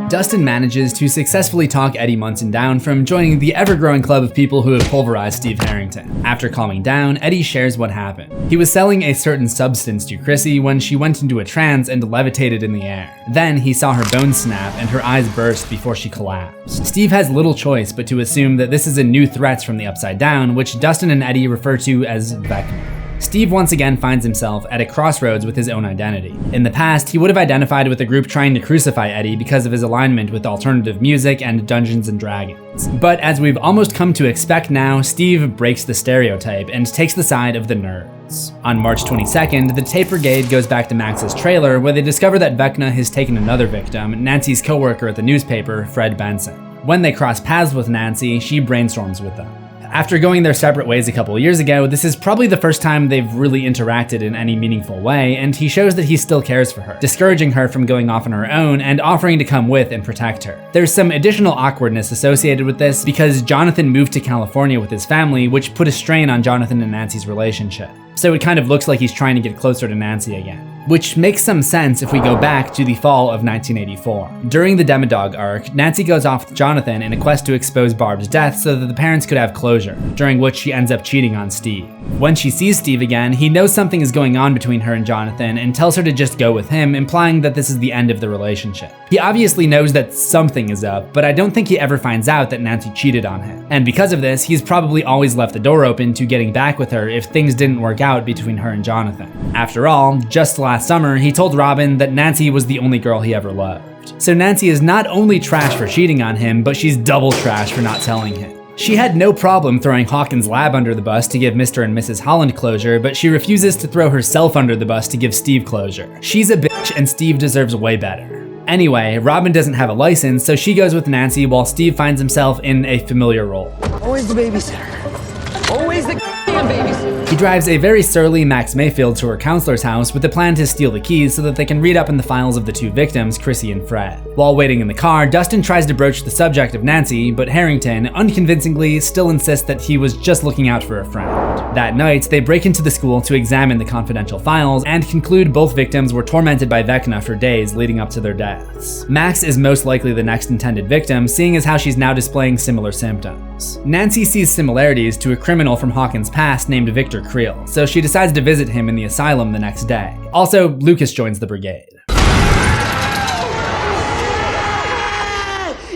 Dustin manages to successfully talk Eddie Munson down from joining the ever-growing club of people who have pulverized Steve Harrington. After calming down, Eddie shares what happened. He was selling a certain substance to Chrissy when she went into a trance and levitated in the air. Then he saw her bones snap and her eyes burst before she collapsed. Steve has little choice but to assume that this is a new threat from the Upside Down, which Dustin and Eddie refer to as Vecna. Steve once again finds himself at a crossroads with his own identity. In the past, he would have identified with a group trying to crucify Eddie because of his alignment with alternative music and Dungeons and Dragons. But as we've almost come to expect now, Steve breaks the stereotype and takes the side of the nerds. On March 22nd, the Tape Brigade goes back to Max's trailer where they discover that Vecna has taken another victim, Nancy's coworker at the newspaper, Fred Benson. When they cross paths with Nancy, she brainstorms with them. After going their separate ways a couple years ago, this is probably the first time they've really interacted in any meaningful way, and he shows that he still cares for her, discouraging her from going off on her own and offering to come with and protect her. There's some additional awkwardness associated with this because Jonathan moved to California with his family, which put a strain on Jonathan and Nancy's relationship. So it kind of looks like he's trying to get closer to Nancy again. Which makes some sense if we go back to the fall of 1984. During the Demogorgon arc, Nancy goes off with Jonathan in a quest to expose Barb's death so that the parents could have closure, during which she ends up cheating on Steve. When she sees Steve again, he knows something is going on between her and Jonathan and tells her to just go with him, implying that this is the end of the relationship. He obviously knows that something is up, but I don't think he ever finds out that Nancy cheated on him. And because of this, he's probably always left the door open to getting back with her if things didn't work out between her and Jonathan. After all, just last summer, he told Robin that Nancy was the only girl he ever loved. So Nancy is not only trash for cheating on him, but she's double trash for not telling him. She had no problem throwing Hawkins' lab under the bus to give Mr. and Mrs. Holland closure, but she refuses to throw herself under the bus to give Steve closure. She's a bitch and Steve deserves way better. Anyway, Robin doesn't have a license, so she goes with Nancy while Steve finds himself in a familiar role. Always the babysitter. Always the damn babysitter. He drives a very surly Max Mayfield to her counselor's house with the plan to steal the keys so that they can read up in the files of the two victims, Chrissy and Fred. While waiting in the car, Dustin tries to broach the subject of Nancy, but Harrington, unconvincingly, still insists that he was just looking out for a friend. That night, they break into the school to examine the confidential files and conclude both victims were tormented by Vecna for days leading up to their deaths. Max is most likely the next intended victim, seeing as how she's now displaying similar symptoms. Nancy sees similarities to a criminal from Hawkins' past named Victor Creel, so she decides to visit him in the asylum the next day. Also, Lucas joins the brigade.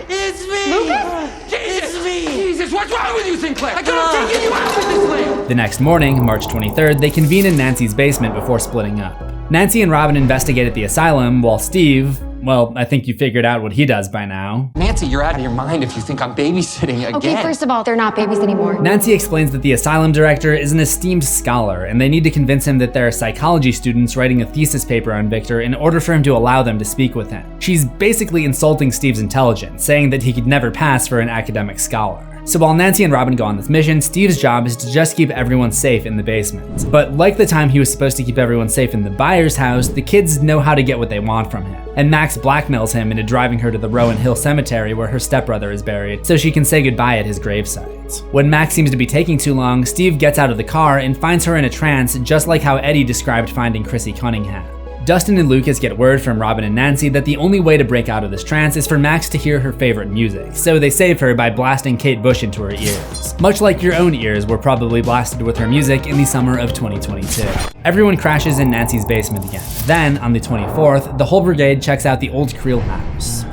It's me! Lucas! It's me! Jesus, what's wrong with you, Sinclair? I could have taken you out with this thing! The next morning, March 23rd, they convene in Nancy's basement before splitting up. Nancy and Robin investigate at the asylum, while Steve, well, I think you figured out what he does by now. Nancy, you're out of your mind if you think I'm babysitting again. Okay, first of all, they're not babies anymore. Nancy explains that the asylum director is an esteemed scholar, and they need to convince him that there are psychology students writing a thesis paper on Victor in order for him to allow them to speak with him. She's basically insulting Steve's intelligence, saying that he could never pass for an academic scholar. So while Nancy and Robin go on this mission, Steve's job is to just keep everyone safe in the basement. But like the time he was supposed to keep everyone safe in the buyer's house, the kids know how to get what they want from him. And Max blackmails him into driving her to the Rowan Hill Cemetery where her stepbrother is buried, so she can say goodbye at his gravesite. When Max seems to be taking too long, Steve gets out of the car and finds her in a trance, just like how Eddie described finding Chrissy Cunningham. Dustin and Lucas get word from Robin and Nancy that the only way to break out of this trance is for Max to hear her favorite music, so they save her by blasting Kate Bush into her ears. Much like your own ears were probably blasted with her music in the summer of 2022. Everyone crashes in Nancy's basement again. Then, on the 24th, the whole brigade checks out the old Creel house.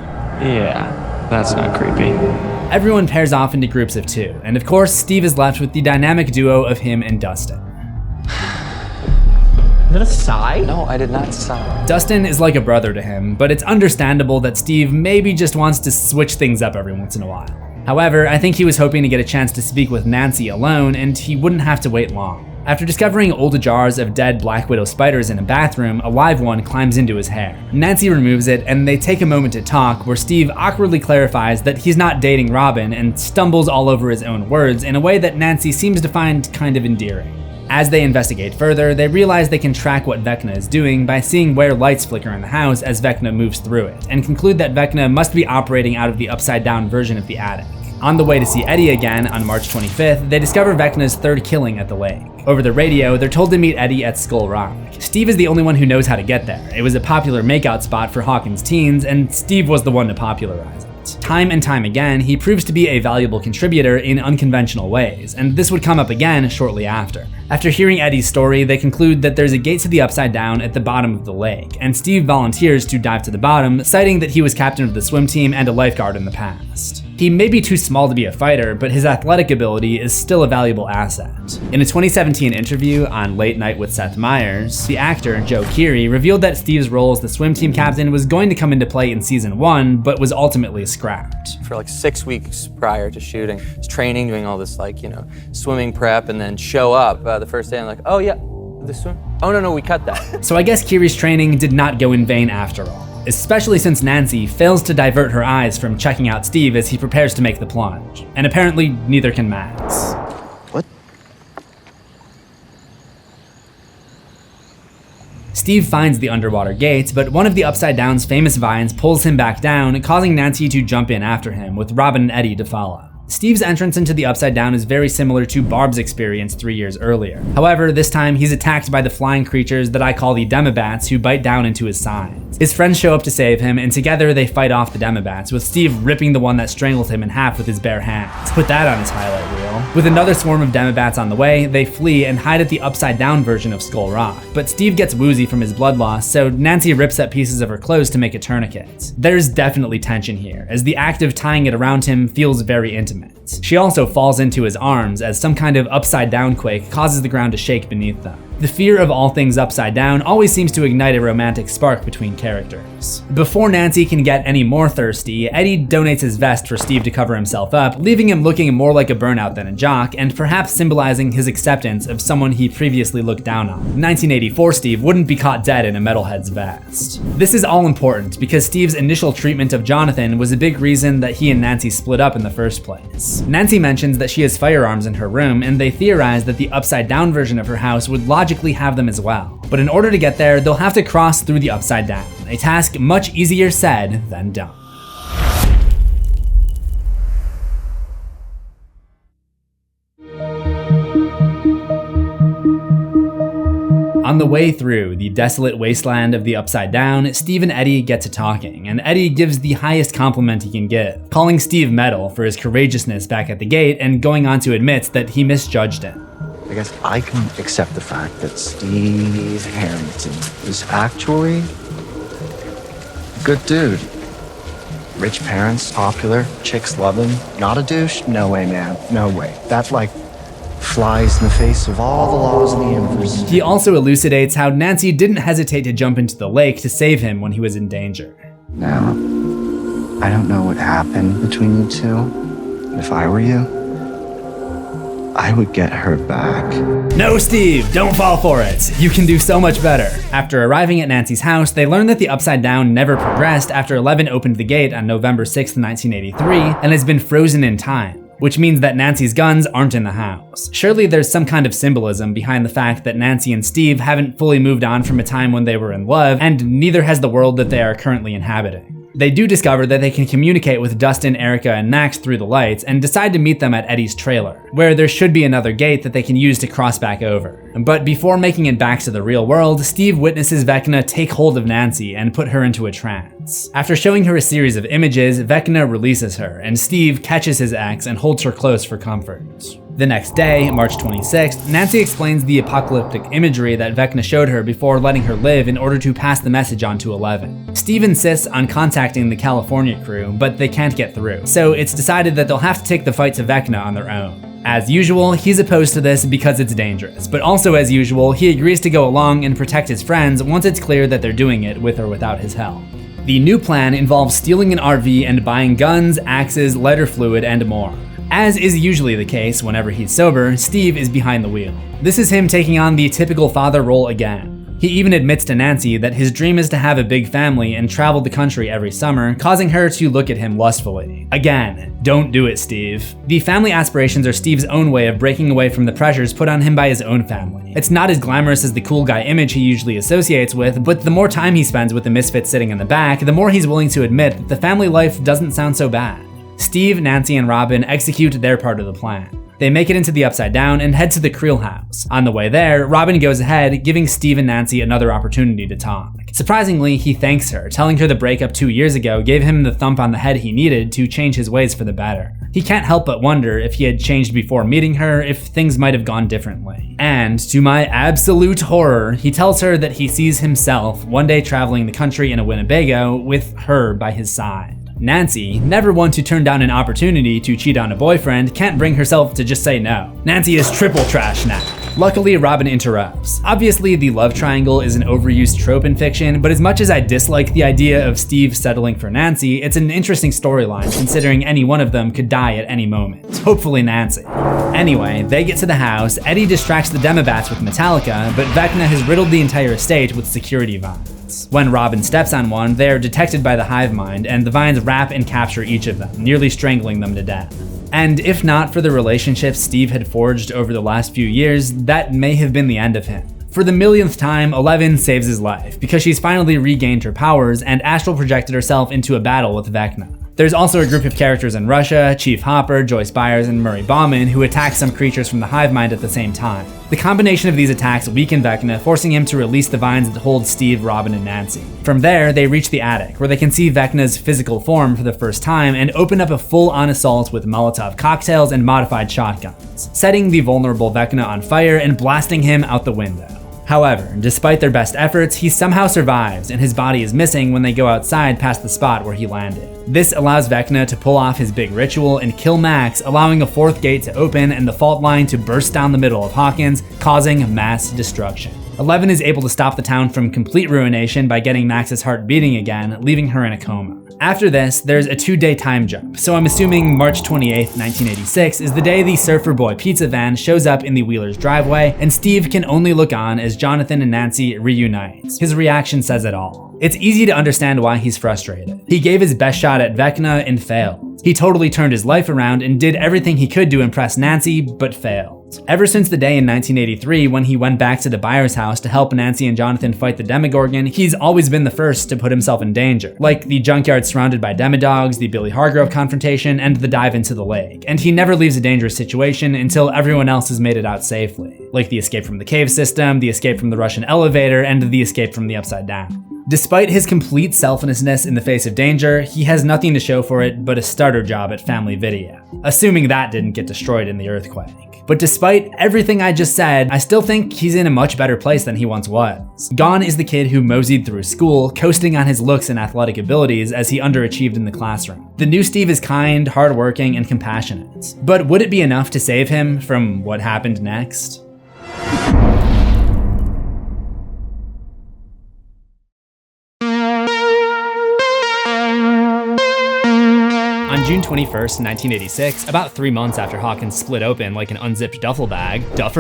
Yeah, that's not creepy. Everyone pairs off into groups of two, and of course, Steve is left with the dynamic duo of him and Dustin. Is that a sigh? No, I did not sigh. Dustin is like a brother to him, but it's understandable that Steve maybe just wants to switch things up every once in a while. However, I think he was hoping to get a chance to speak with Nancy alone, and he wouldn't have to wait long. After discovering old jars of dead Black Widow spiders in a bathroom, a live one climbs into his hair. Nancy removes it, and they take a moment to talk, where Steve awkwardly clarifies that he's not dating Robin and stumbles all over his own words in a way that Nancy seems to find kind of endearing. As they investigate further, they realize they can track what Vecna is doing by seeing where lights flicker in the house as Vecna moves through it, and conclude that Vecna must be operating out of the upside-down version of the attic. On the way to see Eddie again on March 25th, they discover Vecna's third killing at the lake. Over the radio, they're told to meet Eddie at Skull Rock. Steve is the only one who knows how to get there. It was a popular makeout spot for Hawkins teens, and Steve was the one to popularize it. Time and time again, he proves to be a valuable contributor in unconventional ways, and this would come up again shortly after. After hearing Eddie's story, they conclude that there's a gate to the Upside Down at the bottom of the lake, and Steve volunteers to dive to the bottom, citing that he was captain of the swim team and a lifeguard in the past. He may be too small to be a fighter, but his athletic ability is still a valuable asset. In a 2017 interview on Late Night with Seth Meyers, the actor, Joe Keery, revealed that Steve's role as the swim team captain was going to come into play in season 1, but was ultimately scrapped. For like 6 weeks prior to shooting, I was training, doing all this swimming prep, and then show up the first day, I'm like, oh yeah, the swim? Oh no, we cut that. So I guess Keery's training did not go in vain after all. Especially since Nancy fails to divert her eyes from checking out Steve as he prepares to make the plunge. And apparently, neither can Max. What? Steve finds the underwater gates, but one of the Upside Down's famous vines pulls him back down, causing Nancy to jump in after him, with Robin and Eddie to follow. Steve's entrance into the Upside Down is very similar to Barb's experience 3 years earlier. However, this time he's attacked by the flying creatures that I call the Demobats, who bite down into his sides. His friends show up to save him, and together they fight off the Demobats, with Steve ripping the one that strangled him in half with his bare hands. Put that on his highlight reel. With another swarm of Demobats on the way, they flee and hide at the Upside Down version of Skull Rock. But Steve gets woozy from his blood loss, so Nancy rips up pieces of her clothes to make a tourniquet. There's definitely tension here, as the act of tying it around him feels very intimate. She also falls into his arms as some kind of upside down quake causes the ground to shake beneath them. The fear of all things upside down always seems to ignite a romantic spark between characters. Before Nancy can get any more thirsty, Eddie donates his vest for Steve to cover himself up, leaving him looking more like a burnout than a jock, and perhaps symbolizing his acceptance of someone he previously looked down on. 1984 Steve wouldn't be caught dead in a metalhead's vest. This is all important because Steve's initial treatment of Jonathan was a big reason that he and Nancy split up in the first place. Nancy mentions that she has firearms in her room, and they theorize that the upside down version of her house would logically have them as well. But in order to get there, they'll have to cross through the Upside Down, a task much easier said than done. On the way through the desolate wasteland of the Upside Down, Steve and Eddie get to talking, and Eddie gives the highest compliment he can give, calling Steve metal for his courageousness back at the gate and going on to admit that he misjudged him. I guess I can accept the fact that Steve Harrington is actually a good dude. Rich parents, popular, chicks love him. Not a douche? No way, man. No way. That, flies in the face of all the laws of the universe. He also elucidates how Nancy didn't hesitate to jump into the lake to save him when he was in danger. Now, I don't know what happened between you two. If I were you, I would get her back. No, Steve, don't fall for it. You can do so much better. After arriving at Nancy's house, they learn that the Upside Down never progressed after 11 opened the gate on November 6, 1983, and has been frozen in time, which means that Nancy's guns aren't in the house. Surely there's some kind of symbolism behind the fact that Nancy and Steve haven't fully moved on from a time when they were in love, and neither has the world that they are currently inhabiting. They do discover that they can communicate with Dustin, Erica, and Max through the lights, and decide to meet them at Eddie's trailer, where there should be another gate that they can use to cross back over. But before making it back to the real world, Steve witnesses Vecna take hold of Nancy and put her into a trance. After showing her a series of images, Vecna releases her, and Steve catches his ex and holds her close for comfort. The next day, March 26th, Nancy explains the apocalyptic imagery that Vecna showed her before letting her live in order to pass the message on to 11. Steve insists on contacting the California crew, but they can't get through, so it's decided that they'll have to take the fight to Vecna on their own. As usual, he's opposed to this because it's dangerous, but also as usual, he agrees to go along and protect his friends once it's clear that they're doing it with or without his help. The new plan involves stealing an RV and buying guns, axes, lighter fluid, and more. As is usually the case whenever he's sober, Steve is behind the wheel. This is him taking on the typical father role again. He even admits to Nancy that his dream is to have a big family and travel the country every summer, causing her to look at him lustfully. Again, don't do it, Steve. The family aspirations are Steve's own way of breaking away from the pressures put on him by his own family. It's not as glamorous as the cool guy image he usually associates with, but the more time he spends with the misfits sitting in the back, the more he's willing to admit that the family life doesn't sound so bad. Steve, Nancy, and Robin execute their part of the plan. They make it into the Upside Down and head to the Creel house. On the way there, Robin goes ahead, giving Steve and Nancy another opportunity to talk. Surprisingly, he thanks her, telling her the breakup 2 years ago gave him the thump on the head he needed to change his ways for the better. He can't help but wonder if he had changed before meeting her, if things might have gone differently. And to my absolute horror, he tells her that he sees himself one day traveling the country in a Winnebago with her by his side. Nancy, never one to turn down an opportunity to cheat on a boyfriend, can't bring herself to just say no. Nancy is triple trash now. Luckily, Robin interrupts. Obviously, the love triangle is an overused trope in fiction, but as much as I dislike the idea of Steve settling for Nancy, it's an interesting storyline considering any one of them could die at any moment. Hopefully Nancy. Anyway, they get to the house, Eddie distracts the Demobats with Metallica, but Vecna has riddled the entire estate with security vines. When Robin steps on one, they are detected by the hive mind, and the vines wrap and capture each of them, nearly strangling them to death. And if not for the relationships Steve had forged over the last few years, that may have been the end of him. For the millionth time, 11 saves his life, because she's finally regained her powers and astral projected herself into a battle with Vecna. There's also a group of characters in Russia, Chief Hopper, Joyce Byers, and Murray Bauman, who attack some creatures from the hive mind at the same time. The combination of these attacks weaken Vecna, forcing him to release the vines that hold Steve, Robin, and Nancy. From there, they reach the attic, where they can see Vecna's physical form for the first time and open up a full-on assault with Molotov cocktails and modified shotguns, setting the vulnerable Vecna on fire and blasting him out the window. However, despite their best efforts, he somehow survives, and his body is missing when they go outside past the spot where he landed. This allows Vecna to pull off his big ritual and kill Max, allowing a fourth gate to open and the fault line to burst down the middle of Hawkins, causing mass destruction. 11 is able to stop the town from complete ruination by getting Max's heart beating again, leaving her in a coma. After this, there's a 2-day time jump, so I'm assuming March 28th, 1986 is the day the Surfer Boy pizza van shows up in the Wheelers' driveway, and Steve can only look on as Jonathan and Nancy reunite. His reaction says it all. It's easy to understand why he's frustrated. He gave his best shot at Vecna and failed. He totally turned his life around and did everything he could to impress Nancy, but failed. Ever since the day in 1983 when he went back to the Byers' house to help Nancy and Jonathan fight the Demogorgon, he's always been the first to put himself in danger, like the junkyard surrounded by Demodogs, the Billy Hargrove confrontation, and the dive into the lake. And he never leaves a dangerous situation until everyone else has made it out safely, like the escape from the cave system, the escape from the Russian elevator, and the escape from the Upside Down. Despite his complete selflessness in the face of danger, he has nothing to show for it but a starter job at Family Video, assuming that didn't get destroyed in the earthquake. But despite everything I just said, I still think he's in a much better place than he once was. Gone is the kid who moseyed through school, coasting on his looks and athletic abilities as he underachieved in the classroom. The new Steve is kind, hardworking, and compassionate. But would it be enough to save him from what happened next? On June 21st, 1986, about 3 months after Hawkins split open like an unzipped duffer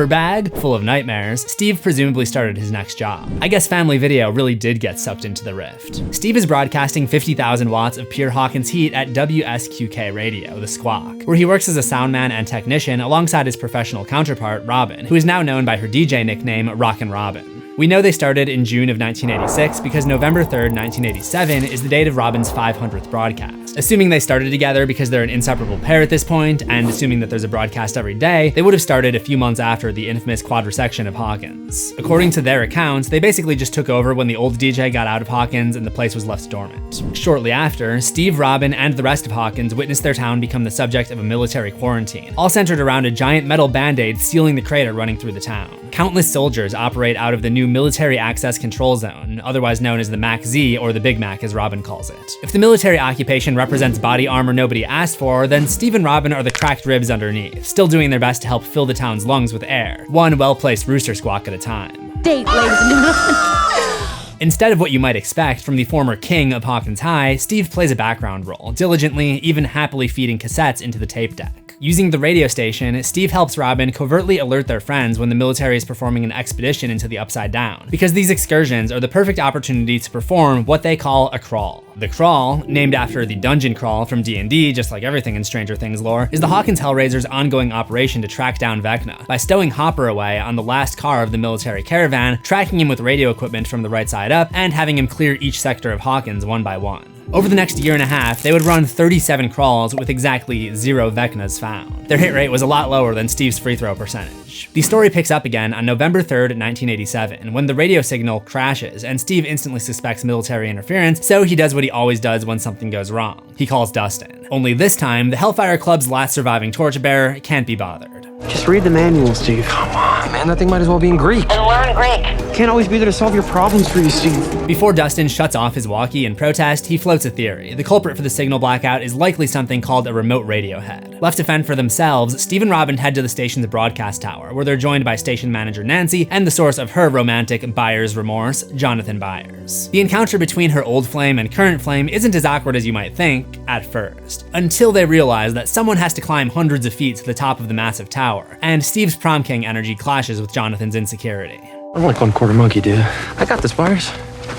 bag full of nightmares, Steve presumably started his next job. I guess Family Video really did get sucked into the rift. Steve is broadcasting 50,000 watts of pure Hawkins heat at WSQK radio, the Squawk, where he works as a soundman and technician alongside his professional counterpart, Robin, who is now known by her DJ nickname, Rockin' Robin. We know they started in June of 1986 because November 3rd, 1987 is the date of Robin's 500th broadcast. Assuming they started together because they're an inseparable pair at this point, and assuming that there's a broadcast every day, they would have started a few months after the infamous quadrisection of Hawkins. According to their accounts, they basically just took over when the old DJ got out of Hawkins and the place was left dormant. Shortly after, Steve, Robin, and the rest of Hawkins witnessed their town become the subject of a military quarantine, all centered around a giant metal band-aid sealing the crater running through the town. Countless soldiers operate out of the new Military Access Control Zone, otherwise known as the MAC-Z, or the Big Mac as Robin calls it. If the military occupation represents body armor nobody asked for, then Steve and Robin are the cracked ribs underneath, still doing their best to help fill the town's lungs with air, one well-placed rooster squawk at a time. Date, ladies and gentlemen. Instead of what you might expect from the former king of Hawkins High, Steve plays a background role, diligently, even happily feeding cassettes into the tape deck. Using the radio station, Steve helps Robin covertly alert their friends when the military is performing an expedition into the Upside Down, because these excursions are the perfect opportunity to perform what they call a crawl. The crawl, named after the dungeon crawl from D&D, just like everything in Stranger Things lore, is the Hawkins Hellraiser's ongoing operation to track down Vecna by stowing Hopper away on the last car of the military caravan, tracking him with radio equipment from the right side up, and having him clear each sector of Hawkins one by one. Over the next year and a half, they would run 37 crawls with exactly 0 Vecnas found. Their hit rate was a lot lower than Steve's free throw percentage. The story picks up again on November 3rd, 1987, when the radio signal crashes and Steve instantly suspects military interference, so he does what he always does when something goes wrong. He calls Dustin. Only this time, the Hellfire Club's last surviving torchbearer can't be bothered. Just read the manual, Steve. Come on, man, that thing might as well be in Greek. And learn Greek. Can't always be there to solve your problems for you, Steve. Before Dustin shuts off his walkie in protest, he floats a theory. The culprit for the signal blackout is likely something called a remote radio head. Left to fend for themselves, Steve and Robin head to the station's broadcast tower, where they're joined by station manager Nancy and the source of her romantic buyer's remorse, Jonathan Byers. The encounter between her old flame and current flame isn't as awkward as you might think at first, until they realize that someone has to climb hundreds of feet to the top of the massive tower, and Steve's prom king energy clashes with Jonathan's insecurity. I'm like 1/4 monkey, dude. I got this, Byers.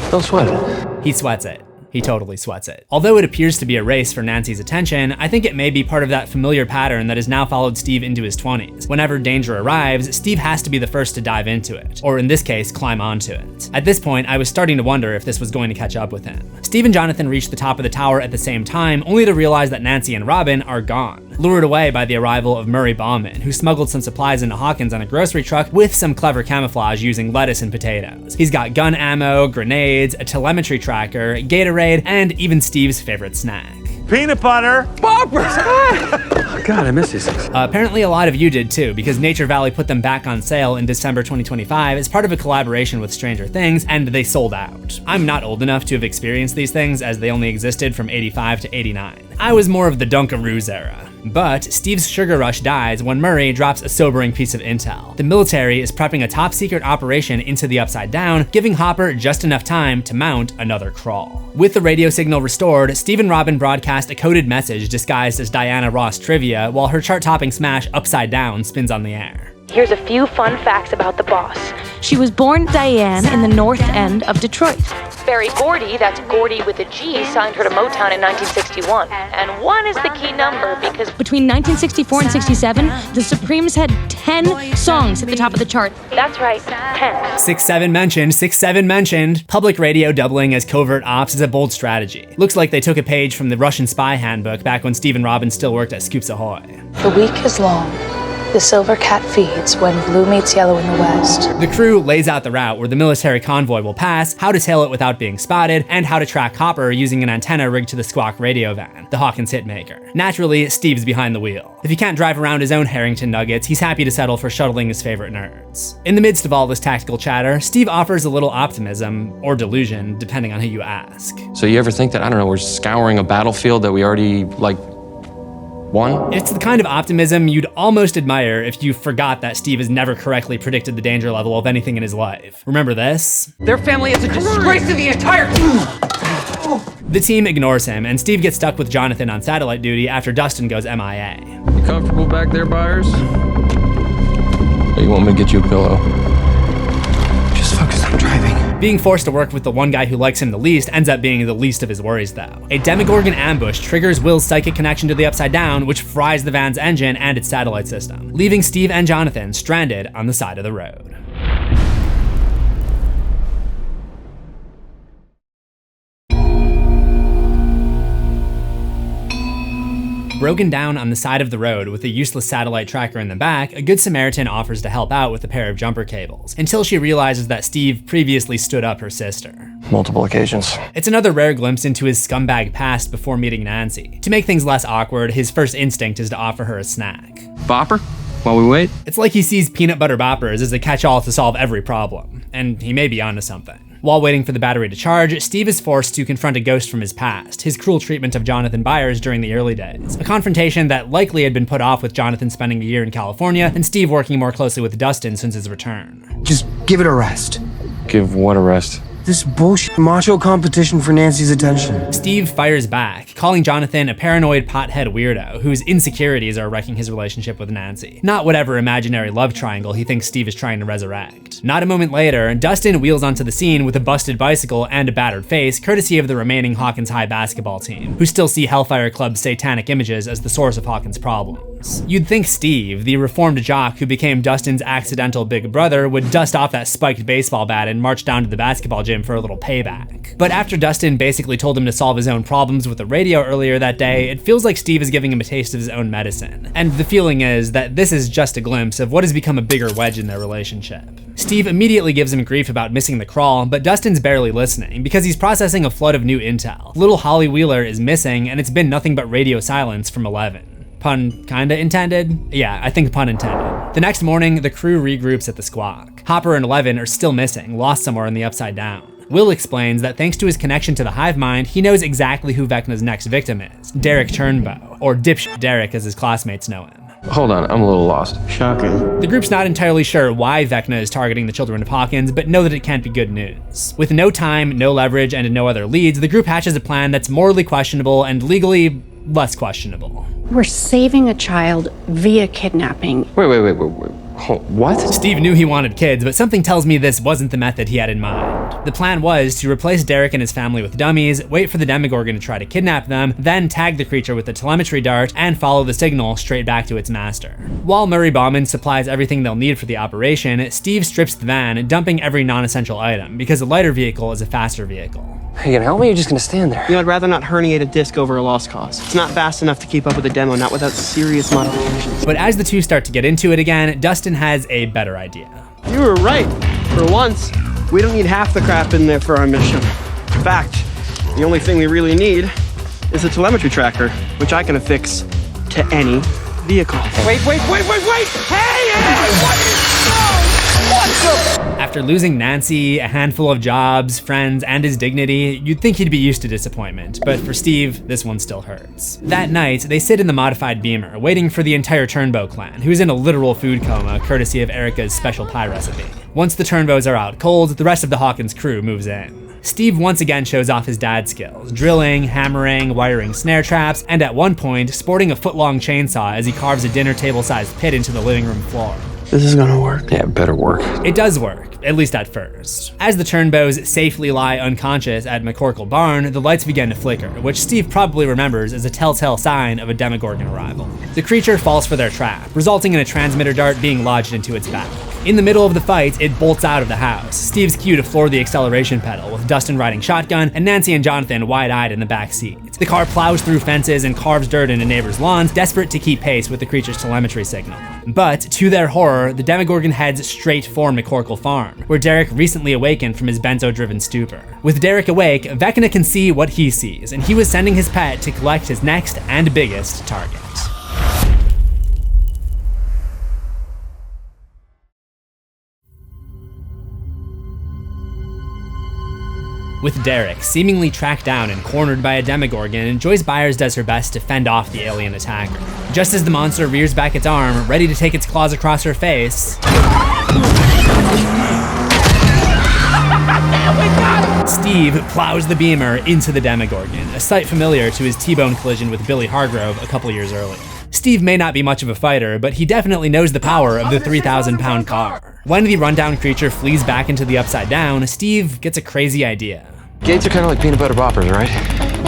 Don't sweat it. He sweats it. He totally sweats it. Although it appears to be a race for Nancy's attention, I think it may be part of that familiar pattern that has now followed Steve into his 20s. Whenever danger arrives, Steve has to be the first to dive into it, or in this case, climb onto it. At this point, I was starting to wonder if this was going to catch up with him. Steve and Jonathan reach the top of the tower at the same time, only to realize that Nancy and Robin are gone, lured away by the arrival of Murray Bauman, who smuggled some supplies into Hawkins on a grocery truck with some clever camouflage using lettuce and potatoes. He's got gun ammo, grenades, a telemetry tracker, Gatorade, and even Steve's favorite snack. Peanut butter! Barbara! God, I miss these things. Apparently a lot of you did too, because Nature Valley put them back on sale in December 2025 as part of a collaboration with Stranger Things, and they sold out. I'm not old enough to have experienced these things, as they only existed from 85 to 89. I was more of the Dunkaroos era. But Steve's sugar rush dies when Murray drops a sobering piece of intel. The military is prepping a top secret operation into the Upside Down, giving Hopper just enough time to mount another crawl. With the radio signal restored, Steve and Robin broadcast a coded message disguised as Diana Ross trivia, while her chart-topping smash Upside Down spins on the air. Here's a few fun facts about the boss. She was born Diane in the North End of Detroit. Barry Gordy, that's Gordy with a G, signed her to Motown in 1961. And 1 is the key number because between 1964 and 67, the Supremes had 10 songs at the top of the chart. That's right, 10. 6-7 mentioned, 6-7 mentioned. Public radio doubling as covert ops is a bold strategy. Looks like they took a page from the Russian spy handbook back when Steve and Robin still worked at Scoops Ahoy. The week is long. The silver cat feeds when blue meets yellow in the west. The crew lays out the route where the military convoy will pass, how to tail it without being spotted, and how to track Hopper using an antenna rigged to the Squawk radio van, the Hawkins hitmaker. Naturally, Steve's behind the wheel. If he can't drive around his own Harrington nuggets, he's happy to settle for shuttling his favorite nerds. In the midst of all this tactical chatter, Steve offers a little optimism, or delusion, depending on who you ask. So you ever think that, I don't know, we're scouring a battlefield that we already, won? It's the kind of optimism you'd almost admire if you forgot that Steve has never correctly predicted the danger level of anything in his life. Remember this? Their family is a disgrace to the entire team! The team ignores him, and Steve gets stuck with Jonathan on satellite duty after Dustin goes MIA. You comfortable back there, Byers? Or you want me to get you a pillow? Just focus on driving. Being forced to work with the one guy who likes him the least ends up being the least of his worries, though. A Demogorgon ambush triggers Will's psychic connection to the Upside Down, which fries the van's engine and its satellite system, leaving Steve and Jonathan stranded on the side of the road. Broken down on the side of the road with a useless satellite tracker in the back, a good Samaritan offers to help out with a pair of jumper cables, until she realizes that Steve previously stood up her sister. Multiple occasions. It's another rare glimpse into his scumbag past before meeting Nancy. To make things less awkward, his first instinct is to offer her a snack. Bopper? While we wait? It's like he sees peanut butter boppers as a catch-all to solve every problem, and he may be onto something. While waiting for the battery to charge, Steve is forced to confront a ghost from his past, his cruel treatment of Jonathan Byers during the early days. A confrontation that likely had been put off with Jonathan spending a year in California and Steve working more closely with Dustin since his return. Just give it a rest. Give what a rest? This bullshit macho competition for Nancy's attention. Steve fires back, calling Jonathan a paranoid pothead weirdo whose insecurities are wrecking his relationship with Nancy. Not whatever imaginary love triangle he thinks Steve is trying to resurrect. Not a moment later, Dustin wheels onto the scene with a busted bicycle and a battered face, courtesy of the remaining Hawkins High basketball team, who still see Hellfire Club's satanic images as the source of Hawkins' problems. games. You'd think Steve, the reformed jock who became Dustin's accidental big brother, would dust off that spiked baseball bat and march down to the basketball gym for a little payback. But after Dustin basically told him to solve his own problems with the radio earlier that day, it feels like Steve is giving him a taste of his own medicine. And the feeling is that this is just a glimpse of what has become a bigger wedge in their relationship. Steve immediately gives him grief about missing the crawl, but Dustin's barely listening because he's processing a flood of new intel. Little Holly Wheeler is missing, and it's been nothing but radio silence from 11. Pun kinda intended? Yeah, I think pun intended. The next morning, the crew regroups at the Squawk. Hopper and 11 are still missing, lost somewhere in the Upside Down. Will explains that thanks to his connection to the hive mind, he knows exactly who Vecna's next victim is, Derek Turnbow, or Dipshit Derek as his classmates know him. Hold on, I'm a little lost. Shocking. The group's not entirely sure why Vecna is targeting the children of Hawkins, but know that it can't be good news. With no time, no leverage, and no other leads, the group hatches a plan that's morally questionable and legally less questionable. We're saving a child via kidnapping. Wait. What? Steve knew he wanted kids, but something tells me this wasn't the method he had in mind. The plan was to replace Derek and his family with dummies, wait for the Demogorgon to try to kidnap them, then tag the creature with the telemetry dart, and follow the signal straight back to its master. While Murray Bauman supplies everything they'll need for the operation, Steve strips the van, dumping every non-essential item, because a lighter vehicle is a faster vehicle. Hey, you gonna help me or you just gonna stand there? You know, I'd rather not herniate a disc over a lost cause. It's not fast enough to keep up with the demo, not without serious modifications. But as the two start to get into it again, Dustin has a better idea. You were right. For once, we don't need half the crap in there for our mission. In fact, the only thing we really need is a telemetry tracker, which I can affix to any vehicle. Wait! Hey! What the? After losing Nancy, a handful of jobs, friends, and his dignity, you'd think he'd be used to disappointment, but for Steve, this one still hurts. That night, they sit in the modified Beamer, waiting for the entire Turnbow clan, who's in a literal food coma, courtesy of Erica's special pie recipe. Once the Turnbows are out cold, the rest of the Hawkins crew moves in. Steve once again shows off his dad's skills, drilling, hammering, wiring snare traps, and at one point, sporting a foot-long chainsaw as he carves a dinner table-sized pit into the living room floor. This is gonna work. Yeah, it better work. It does work, at least at first. As the Turnbows safely lie unconscious at McCorkle Barn, the lights begin to flicker, which Steve probably remembers as a telltale sign of a Demogorgon arrival. The creature falls for their trap, resulting in a transmitter dart being lodged into its back. In the middle of the fight, it bolts out of the house. Steve's cue to floor the acceleration pedal, with Dustin riding shotgun and Nancy and Jonathan wide-eyed in the back seat. The car plows through fences and carves dirt into neighbors' lawns, desperate to keep pace with the creature's telemetry signal. But, to their horror, the Demogorgon heads straight for McCorkle Farm, where Derek recently awakened from his benzo-driven stupor. With Derek awake, Vecna can see what he sees, and he was sending his pet to collect his next and biggest target. With Derek seemingly tracked down and cornered by a Demogorgon, Joyce Byers does her best to fend off the alien attacker. Just as the monster rears back its arm, ready to take its claws across her face, Steve plows the Beamer into the Demogorgon, a sight familiar to his T-bone collision with Billy Hargrove a couple years earlier. Steve may not be much of a fighter, but he definitely knows the power of the 3,000-pound car. When the rundown creature flees back into the Upside Down, Steve gets a crazy idea. Gates are kind of like peanut butter boppers, right?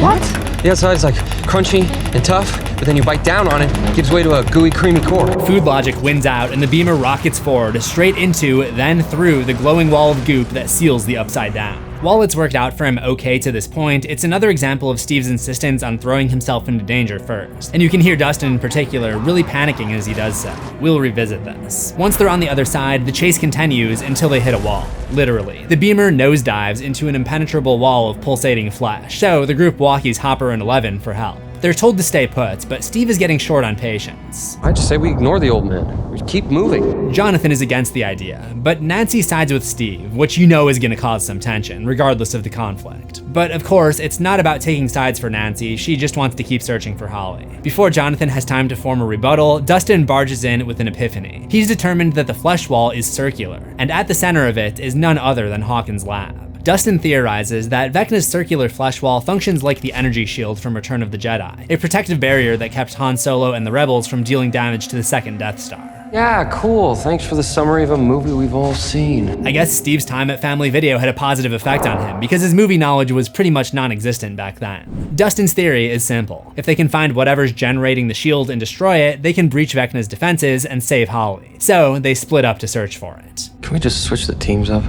What? The outside's like crunchy and tough, but then you bite down on it, gives way to a gooey, creamy core. Food logic wins out, and the Beamer rockets forward, straight into, then through, the glowing wall of goop that seals the Upside Down. While it's worked out for him okay to this point, it's another example of Steve's insistence on throwing himself into danger first. And you can hear Dustin in particular really panicking as he does so. We'll revisit this. Once they're on the other side, the chase continues until they hit a wall. Literally. The Beamer nosedives into an impenetrable wall of pulsating flesh, so the group walkies Hopper and 11 for help. They're told to stay put, but Steve is getting short on patience. I just say we ignore the old man. We keep moving. Jonathan is against the idea, but Nancy sides with Steve, which you know is gonna cause some tension, regardless of the conflict. But of course, it's not about taking sides for Nancy, she just wants to keep searching for Holly. Before Jonathan has time to form a rebuttal, Dustin barges in with an epiphany. He's determined that the flesh wall is circular, and at the center of it is none other than Hawkins' lab. Dustin theorizes that Vecna's circular flesh wall functions like the energy shield from Return of the Jedi, a protective barrier that kept Han Solo and the rebels from dealing damage to the second Death Star. Yeah, cool. Thanks for the summary of a movie we've all seen. I guess Steve's time at Family Video had a positive effect on him because his movie knowledge was pretty much non-existent back then. Dustin's theory is simple. If they can find whatever's generating the shield and destroy it, they can breach Vecna's defenses and save Holly. So they split up to search for it. Can we just switch the teams up?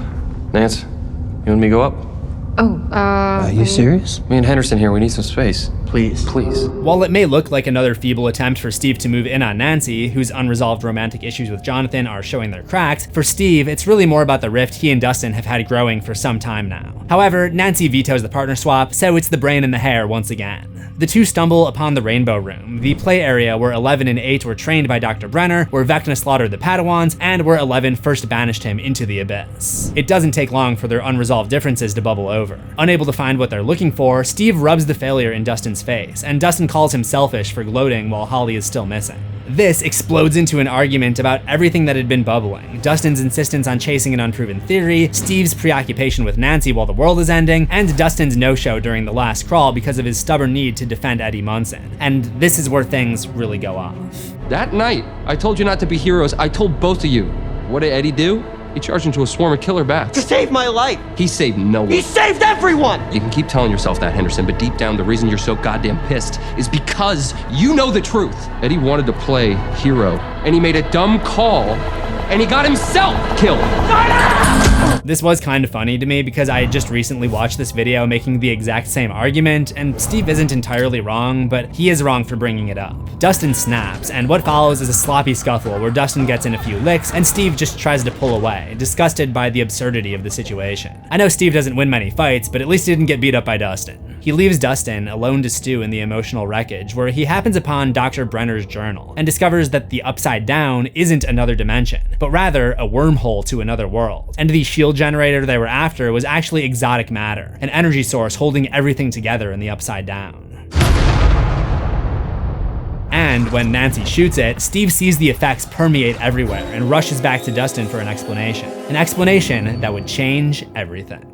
Nance, you and me go up? Oh, Are you serious? Me and Henderson here, we need some space. Please. Please. While it may look like another feeble attempt for Steve to move in on Nancy, whose unresolved romantic issues with Jonathan are showing their cracks, for Steve, it's really more about the rift he and Dustin have had growing for some time now. However, Nancy vetoes the partner swap, so it's the brain and the hair once again. The two stumble upon the Rainbow Room, the play area where 11 and 8 were trained by Dr. Brenner, where Vecna slaughtered the Padawans, and where 11 first banished him into the abyss. It doesn't take long for their unresolved differences to bubble over. Unable to find what they're looking for, Steve rubs the failure in Dustin's face, and Dustin calls him selfish for gloating while Holly is still missing. This explodes into an argument about everything that had been bubbling: Dustin's insistence on chasing an unproven theory, Steve's preoccupation with Nancy while the world is ending, and Dustin's no-show during the last crawl because of his stubborn need to defend Eddie Munson. And this is where things really go off. That night, I told you not to be heroes. I told both of you. What did Eddie do? He charged into a swarm of killer bats. To save my life! He saved no one. He saved everyone! You can keep telling yourself that, Henderson, but deep down, the reason you're so goddamn pissed is because you know the truth. Eddie wanted to play hero, and he made a dumb call, and he got himself killed. This was kind of funny to me because I had just recently watched this video making the exact same argument, and Steve isn't entirely wrong, but he is wrong for bringing it up. Dustin snaps, and what follows is a sloppy scuffle where Dustin gets in a few licks and Steve just tries to pull away, disgusted by the absurdity of the situation. I know Steve doesn't win many fights, but at least he didn't get beat up by Dustin. He leaves Dustin alone to stew in the emotional wreckage, where he happens upon Dr. Brenner's journal and discovers that the Upside Down isn't another dimension, but rather a wormhole to another world. And the shield generator they were after was actually exotic matter, an energy source holding everything together in the Upside Down. And when Nancy shoots it, Steve sees the effects permeate everywhere and rushes back to Dustin for an explanation that would change everything.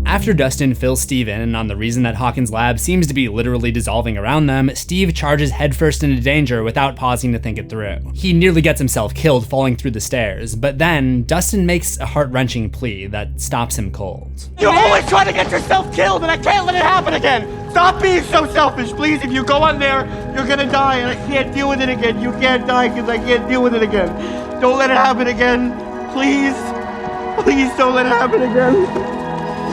After Dustin fills Steve in on the reason that Hawkins' lab seems to be literally dissolving around them, Steve charges headfirst into danger without pausing to think it through. He nearly gets himself killed falling through the stairs, but then Dustin makes a heart-wrenching plea that stops him cold. You always try to get yourself killed, and I can't let it happen again! Stop being so selfish, please! If you go on there, you're gonna die, and I can't deal with it again. You can't die because I can't deal with it again. Don't let it happen again, please. Please don't let it happen again.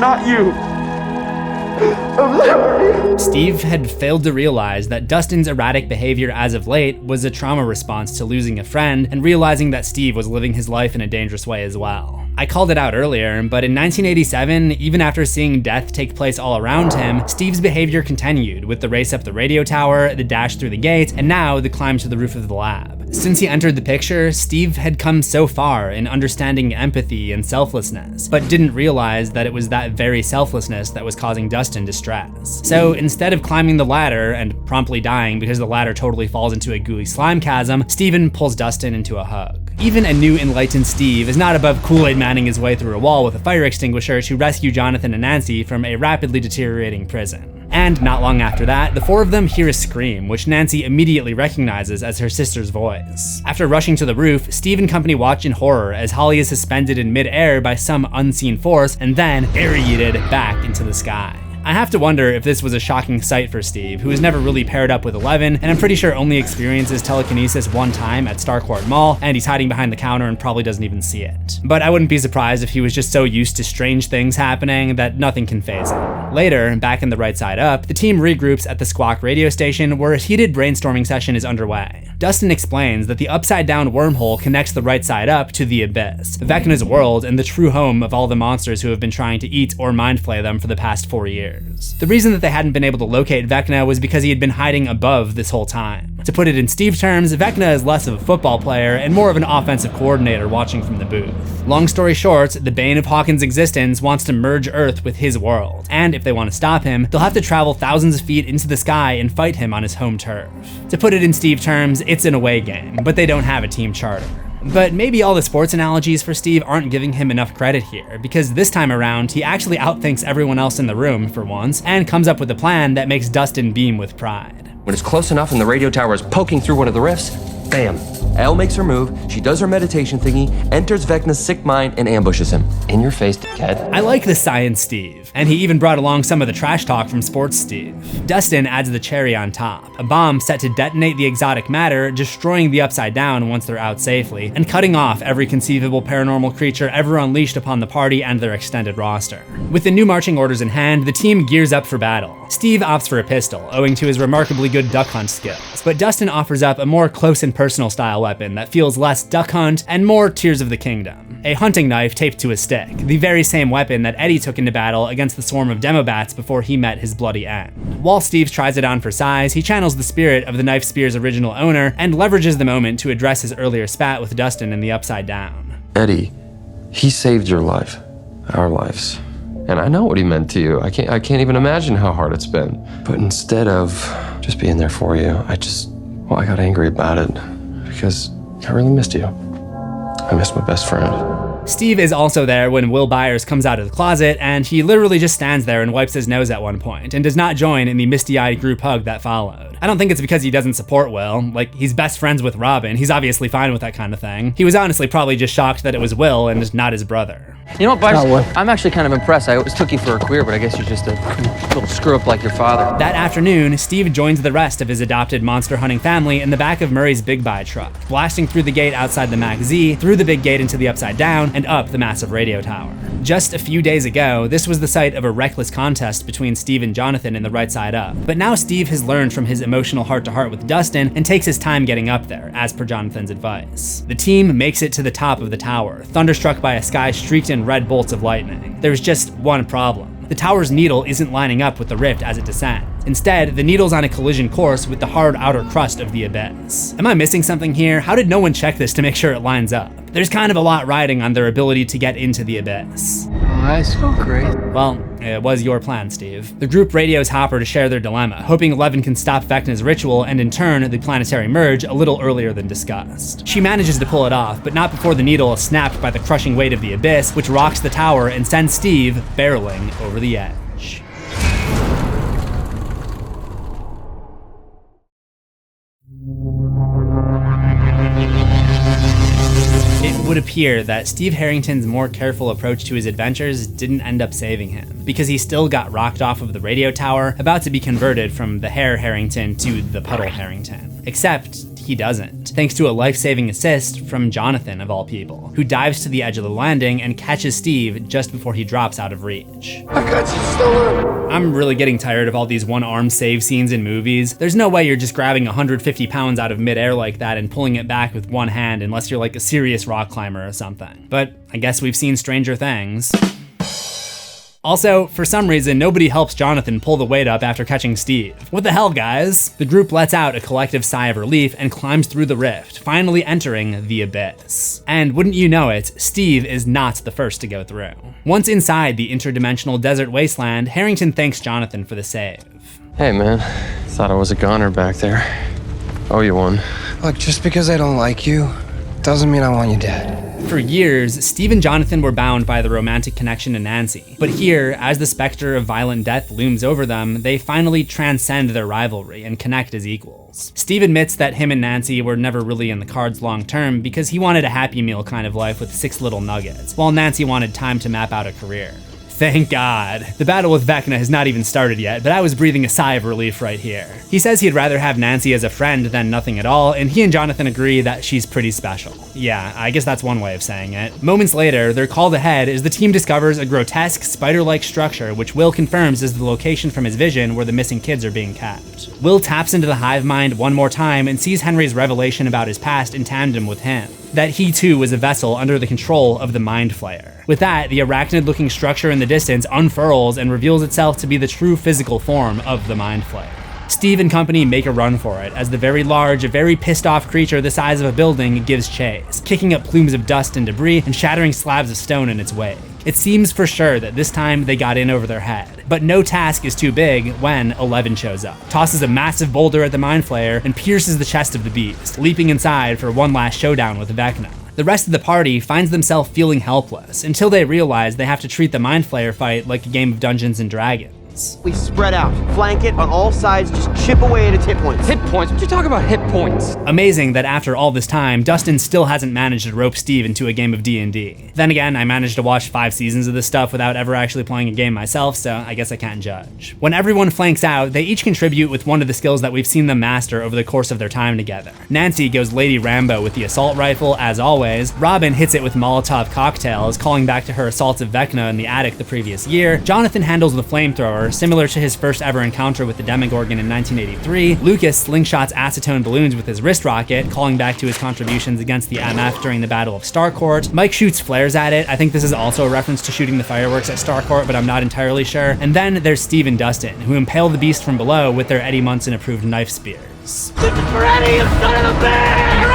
Not you. I'm sorry. Steve had failed to realize that Dustin's erratic behavior as of late was a trauma response to losing a friend and realizing that Steve was living his life in a dangerous way as well. I called it out earlier, but in 1987, even after seeing death take place all around him, Steve's behavior continued, with the race up the radio tower, the dash through the gate, and now the climb to the roof of the lab. Since he entered the picture, Steve had come so far in understanding empathy and selflessness, but didn't realize that it was that very selflessness that was causing Dustin distress. So instead of climbing the ladder and promptly dying because the ladder totally falls into a gooey slime chasm, Steven pulls Dustin into a hug. Even a new enlightened Steve is not above Kool-Aid manning his way through a wall with a fire extinguisher to rescue Jonathan and Nancy from a rapidly deteriorating prison. And not long after that, the four of them hear a scream, which Nancy immediately recognizes as her sister's voice. After rushing to the roof, Steve and company watch in horror as Holly is suspended in mid-air by some unseen force and then aerated back into the sky. I have to wonder if this was a shocking sight for Steve, who has never really paired up with 11, and I'm pretty sure only experiences telekinesis one time at Starcourt Mall, and he's hiding behind the counter and probably doesn't even see it. But I wouldn't be surprised if he was just so used to strange things happening that nothing can faze him. Later, back in the right side up, the team regroups at the Squawk radio station where a heated brainstorming session is underway. Dustin explains that the upside-down wormhole connects the right side up to the abyss, Vecna's world and the true home of all the monsters who have been trying to eat or mind flay them for the past 4 years. The reason that they hadn't been able to locate Vecna was because he had been hiding above this whole time. To put it in Steve terms, Vecna is less of a football player and more of an offensive coordinator watching from the booth. Long story short, the bane of Hawkins' existence wants to merge Earth with his world, and if they want to stop him, they'll have to travel thousands of feet into the sky and fight him on his home turf. To put it in Steve terms, it's an away game, but they don't have a team charter. But maybe all the sports analogies for Steve aren't giving him enough credit here, because this time around, he actually outthinks everyone else in the room for once, and comes up with a plan that makes Dustin beam with pride. When it's close enough and the radio tower is poking through one of the rifts, bam. Elle makes her move, she does her meditation thingy, enters Vecna's sick mind, and ambushes him. In your face, dickhead. I like the science Steve, and he even brought along some of the trash talk from sports Steve. Dustin adds the cherry on top, a bomb set to detonate the exotic matter, destroying the Upside Down once they're out safely, and cutting off every conceivable paranormal creature ever unleashed upon the party and their extended roster. With the new marching orders in hand, the team gears up for battle. Steve opts for a pistol, owing to his remarkably good duck hunt skills, but Dustin offers up a more close and personal style weapon that feels less duck hunt and more Tears of the Kingdom. A hunting knife taped to a stick, the very same weapon that Eddie took into battle against the swarm of demobats before he met his bloody end. While Steve tries it on for size, he channels the spirit of the knife spear's original owner and leverages the moment to address his earlier spat with Dustin in the Upside Down. Eddie, he saved your life, our lives. And I know what he meant to you. I can't even imagine how hard it's been. But instead of just being there for you, I got angry about it because I really missed you. I missed my best friend. Steve is also there when Will Byers comes out of the closet, and he literally just stands there and wipes his nose at one point, and does not join in the misty-eyed group hug that followed. I don't think it's because he doesn't support Will. Like, he's best friends with Robin. He's obviously fine with that kind of thing. He was honestly probably just shocked that it was Will and not his brother. You know what, Byers? I'm actually kind of impressed. I always took you for a queer, but I guess you're just a little screw-up like your father. That afternoon, Steve joins the rest of his adopted monster-hunting family in the back of Murray's Big Buy truck, blasting through the gate outside the Mac Z, through the big gate into the Upside Down, and up the massive radio tower. Just a few days ago, this was the site of a reckless contest between Steve and Jonathan in the Right Side Up. But now Steve has learned from his emotional heart-to-heart with Dustin and takes his time getting up there, as per Jonathan's advice. The team makes it to the top of the tower, thunderstruck by a sky streaked in red bolts of lightning. There's just one problem. The tower's needle isn't lining up with the rift as it descends. Instead, the needle's on a collision course with the hard outer crust of the abyss. Am I missing something here? How did no one check this to make sure it lines up? There's kind of a lot riding on their ability to get into the abyss. Oh, that's so great. Well, it was your plan, Steve. The group radios Hopper to share their dilemma, hoping Eleven can stop Vecna's ritual and in turn, the planetary merge a little earlier than discussed. She manages to pull it off, but not before the needle is snapped by the crushing weight of the abyss, which rocks the tower and sends Steve barreling over the edge. It would appear that Steve Harrington's more careful approach to his adventures didn't end up saving him, because he still got rocked off of the radio tower, about to be converted from the Hair Harrington to the Puddle Harrington. Except, he doesn't, thanks to a life-saving assist from Jonathan, of all people, who dives to the edge of the landing and catches Steve just before he drops out of reach. I got you, Stoller. I'm really getting tired of all these one-arm save scenes in movies. There's no way you're just grabbing 150 pounds out of midair like that and pulling it back with one hand unless you're like a serious rock climber or something. But I guess we've seen stranger things. Also, for some reason, nobody helps Jonathan pull the weight up after catching Steve. What the hell, guys? The group lets out a collective sigh of relief and climbs through the rift, finally entering the abyss. And wouldn't you know it, Steve is not the first to go through. Once inside the interdimensional desert wasteland, Harrington thanks Jonathan for the save. Hey, man. Thought I was a goner back there. Owe you one. Look, just because I don't like you, doesn't mean I want you dead. For years, Steve and Jonathan were bound by the romantic connection to Nancy. But here, as the specter of violent death looms over them, they finally transcend their rivalry and connect as equals. Steve admits that him and Nancy were never really in the cards long term because he wanted a Happy Meal kind of life with 6 little nuggets, while Nancy wanted time to map out a career. Thank God. The battle with Vecna has not even started yet, but I was breathing a sigh of relief right here. He says he'd rather have Nancy as a friend than nothing at all, and he and Jonathan agree that she's pretty special. Yeah, I guess that's one way of saying it. Moments later, they're called ahead as the team discovers a grotesque, spider-like structure which Will confirms is the location from his vision where the missing kids are being kept. Will taps into the hive mind one more time and sees Henry's revelation about his past in tandem with him, that he too was a vessel under the control of the Mind Flayer. With that, the arachnid-looking structure in the distance unfurls and reveals itself to be the true physical form of the Mind Flayer. Steve and company make a run for it as the very large, very pissed-off creature the size of a building gives chase, kicking up plumes of dust and debris and shattering slabs of stone in its wake. It seems for sure that this time they got in over their head, but no task is too big when 11 shows up, tosses a massive boulder at the Mind Flayer, and pierces the chest of the beast, leaping inside for one last showdown with Vecna. The rest of the party finds themselves feeling helpless until they realize they have to treat the Mind Flayer fight like a game of Dungeons and Dragons. We spread out, flank it on all sides, just chip away at its hit points. Hit points? What you talking about, hit points? Amazing that after all this time, Dustin still hasn't managed to rope Steve into a game of D&D. Then again, I managed to watch 5 seasons of this stuff without ever actually playing a game myself, so I guess I can't judge. When everyone flanks out, they each contribute with one of the skills that we've seen them master over the course of their time together. Nancy goes Lady Rambo with the assault rifle, as always. Robin hits it with Molotov cocktails, calling back to her assaults of Vecna in the attic the previous year. Jonathan handles the flamethrower, similar to his first ever encounter with the Demogorgon in 1983. Lucas slingshots acetone balloons with his wrist rocket, calling back to his contributions against the MF during the Battle of Starcourt. Mike shoots flares at it. I think this is also a reference to shooting the fireworks at Starcourt, but I'm not entirely sure. And then there's Steve and Dustin, who impale the beast from below with their Eddie Munson approved knife spears. This is for Eddie, you son of a bitch!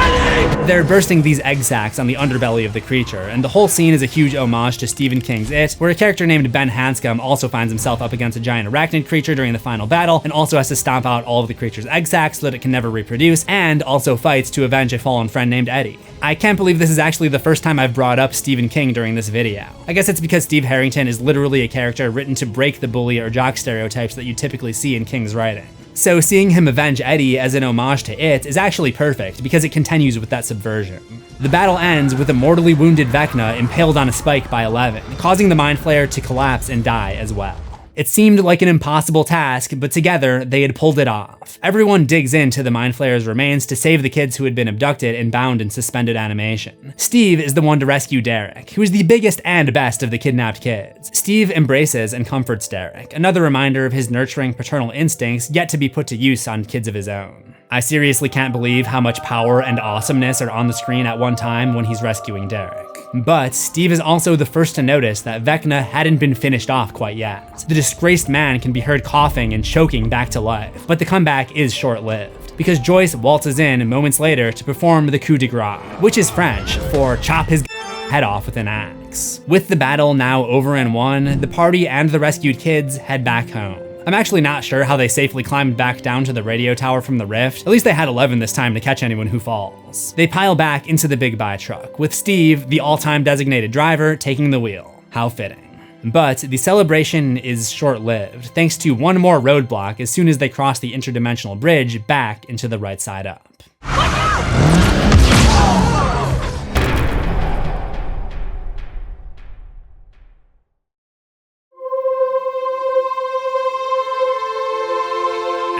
They're bursting these egg sacs on the underbelly of the creature, and the whole scene is a huge homage to Stephen King's It, where a character named Ben Hanscom also finds himself up against a giant arachnid creature during the final battle, and also has to stomp out all of the creature's egg sacs so that it can never reproduce, and also fights to avenge a fallen friend named Eddie. I can't believe this is actually the first time I've brought up Stephen King during this video. I guess it's because Steve Harrington is literally a character written to break the bully or jock stereotypes that you typically see in King's writing. So seeing him avenge Eddie as an homage to It is actually perfect because it continues with that subversion. The battle ends with a mortally wounded Vecna impaled on a spike by 11, causing the Mind Flayer to collapse and die as well. It seemed like an impossible task, but together they had pulled it off. Everyone digs into the Mind Flayer's remains to save the kids who had been abducted and bound in suspended animation. Steve is the one to rescue Derek, who is the biggest and best of the kidnapped kids. Steve embraces and comforts Derek, another reminder of his nurturing paternal instincts yet to be put to use on kids of his own. I seriously can't believe how much power and awesomeness are on the screen at one time when he's rescuing Derek. But Steve is also the first to notice that Vecna hadn't been finished off quite yet. The disgraced man can be heard coughing and choking back to life, but the comeback is short-lived, because Joyce waltzes in moments later to perform the coup de grace, which is French for chop his head off with an axe. With the battle now over and won, the party and the rescued kids head back home. I'm actually not sure how they safely climbed back down to the radio tower from the rift. At least they had 11 this time to catch anyone who falls. They pile back into the big buy truck, with Steve, the all-time designated driver, taking the wheel. How fitting. But the celebration is short-lived, thanks to one more roadblock as soon as they cross the interdimensional bridge back into the right side up.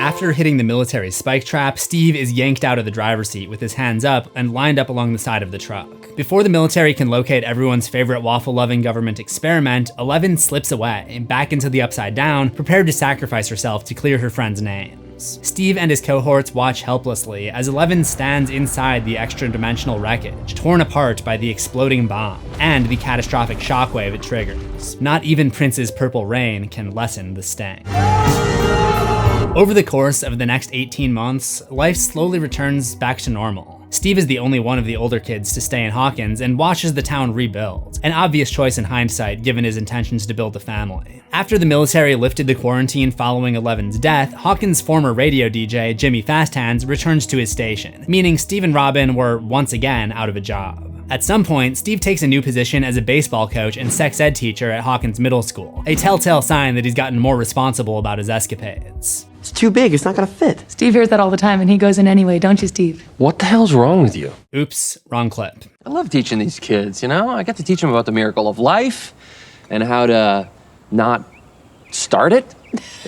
After hitting the military spike trap, Steve is yanked out of the driver's seat with his hands up and lined up along the side of the truck. Before the military can locate everyone's favorite waffle-loving government experiment, 11 slips away, back into the Upside Down, prepared to sacrifice herself to clear her friends' names. Steve and his cohorts watch helplessly as 11 stands inside the extra-dimensional wreckage, torn apart by the exploding bomb and the catastrophic shockwave it triggers. Not even Prince's Purple Rain can lessen the sting. Over the course of the next 18 months, life slowly returns back to normal. Steve is the only one of the older kids to stay in Hawkins and watches the town rebuild, an obvious choice in hindsight given his intentions to build a family. After the military lifted the quarantine following Eleven's death, Hawkins' former radio DJ, Jimmy Fasthands, returns to his station, meaning Steve and Robin were once again out of a job. At some point, Steve takes a new position as a baseball coach and sex ed teacher at Hawkins Middle School, a telltale sign that he's gotten more responsible about his escapades. It's too big, it's not gonna fit. Steve hears that all the time and he goes in anyway, don't you, Steve? What the hell's wrong with you? Oops, wrong clip. I love teaching these kids, you know? I get to teach them about the miracle of life and how to not start it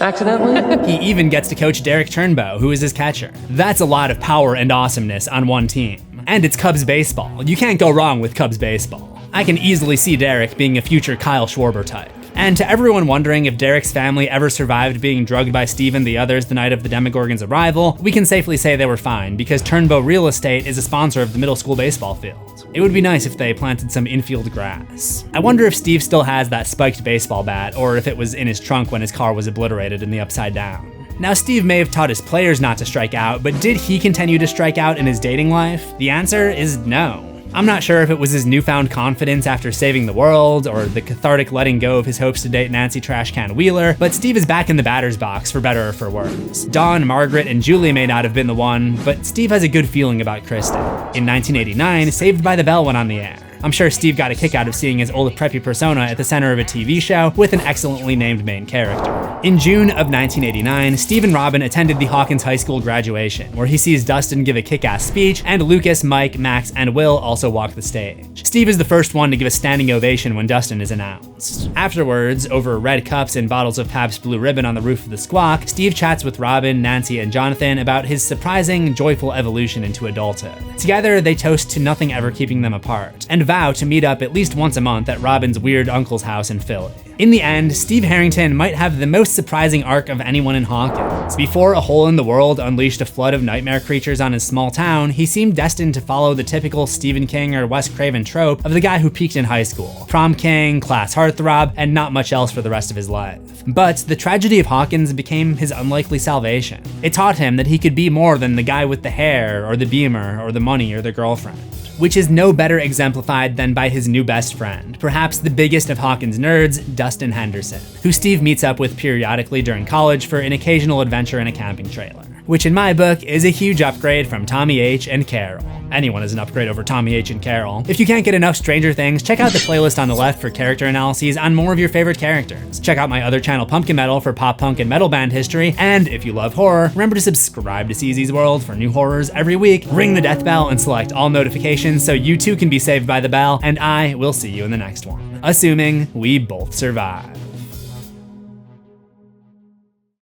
accidentally. He even gets to coach Derek Turnbow, who is his catcher. That's a lot of power and awesomeness on one team. And it's Cubs baseball. You can't go wrong with Cubs baseball. I can easily see Derek being a future Kyle Schwarber type. And to everyone wondering if Derek's family ever survived being drugged by Steve and the others the night of the Demogorgon's arrival, we can safely say they were fine, because Turnbow Real Estate is a sponsor of the middle school baseball field. It would be nice if they planted some infield grass. I wonder if Steve still has that spiked baseball bat, or if it was in his trunk when his car was obliterated in the Upside Down. Now, Steve may have taught his players not to strike out, but did he continue to strike out in his dating life? The answer is no. I'm not sure if it was his newfound confidence after saving the world, or the cathartic letting go of his hopes to date Nancy Trashcan Wheeler, but Steve is back in the batter's box, for better or for worse. Dawn, Margaret, and Julie may not have been the one, but Steve has a good feeling about Kristen. In 1989, Saved by the Bell went on the air. I'm sure Steve got a kick out of seeing his old preppy persona at the center of a TV show with an excellently named main character. In June of 1989, Steve and Robin attended the Hawkins High School graduation, where he sees Dustin give a kick-ass speech, and Lucas, Mike, Max, and Will also walk the stage. Steve is the first one to give a standing ovation when Dustin is announced. Afterwards, over red cups and bottles of Pabst Blue Ribbon on the roof of the Squawk, Steve chats with Robin, Nancy, and Jonathan about his surprising, joyful evolution into adulthood. Together, they toast to nothing ever keeping them apart, and vow to meet up at least once a month at Robin's weird uncle's house in Philly. In the end, Steve Harrington might have the most surprising arc of anyone in Hawkins. Before a hole in the world unleashed a flood of nightmare creatures on his small town, he seemed destined to follow the typical Stephen King or Wes Craven trope of the guy who peaked in high school. Prom king, class heartthrob, and not much else for the rest of his life. But the tragedy of Hawkins became his unlikely salvation. It taught him that he could be more than the guy with the hair, or the Beamer, or the money, or the girlfriend. Which is no better exemplified than by his new best friend, perhaps the biggest of Hawkins' nerds, Dustin Henderson, who Steve meets up with periodically during college for an occasional adventure in a camping trailer. Which in my book is a huge upgrade from Tommy H and Carol. Anyone is an upgrade over Tommy H and Carol. If you can't get enough Stranger Things, check out the playlist on the left for character analyses on more of your favorite characters. Check out my other channel, Pumpkin Metal, for pop punk and metal band history. And if you love horror, remember to subscribe to CZsWorld for new horrors every week. Ring the death bell and select all notifications so you too can be saved by the bell. And I will see you in the next one, assuming we both survive.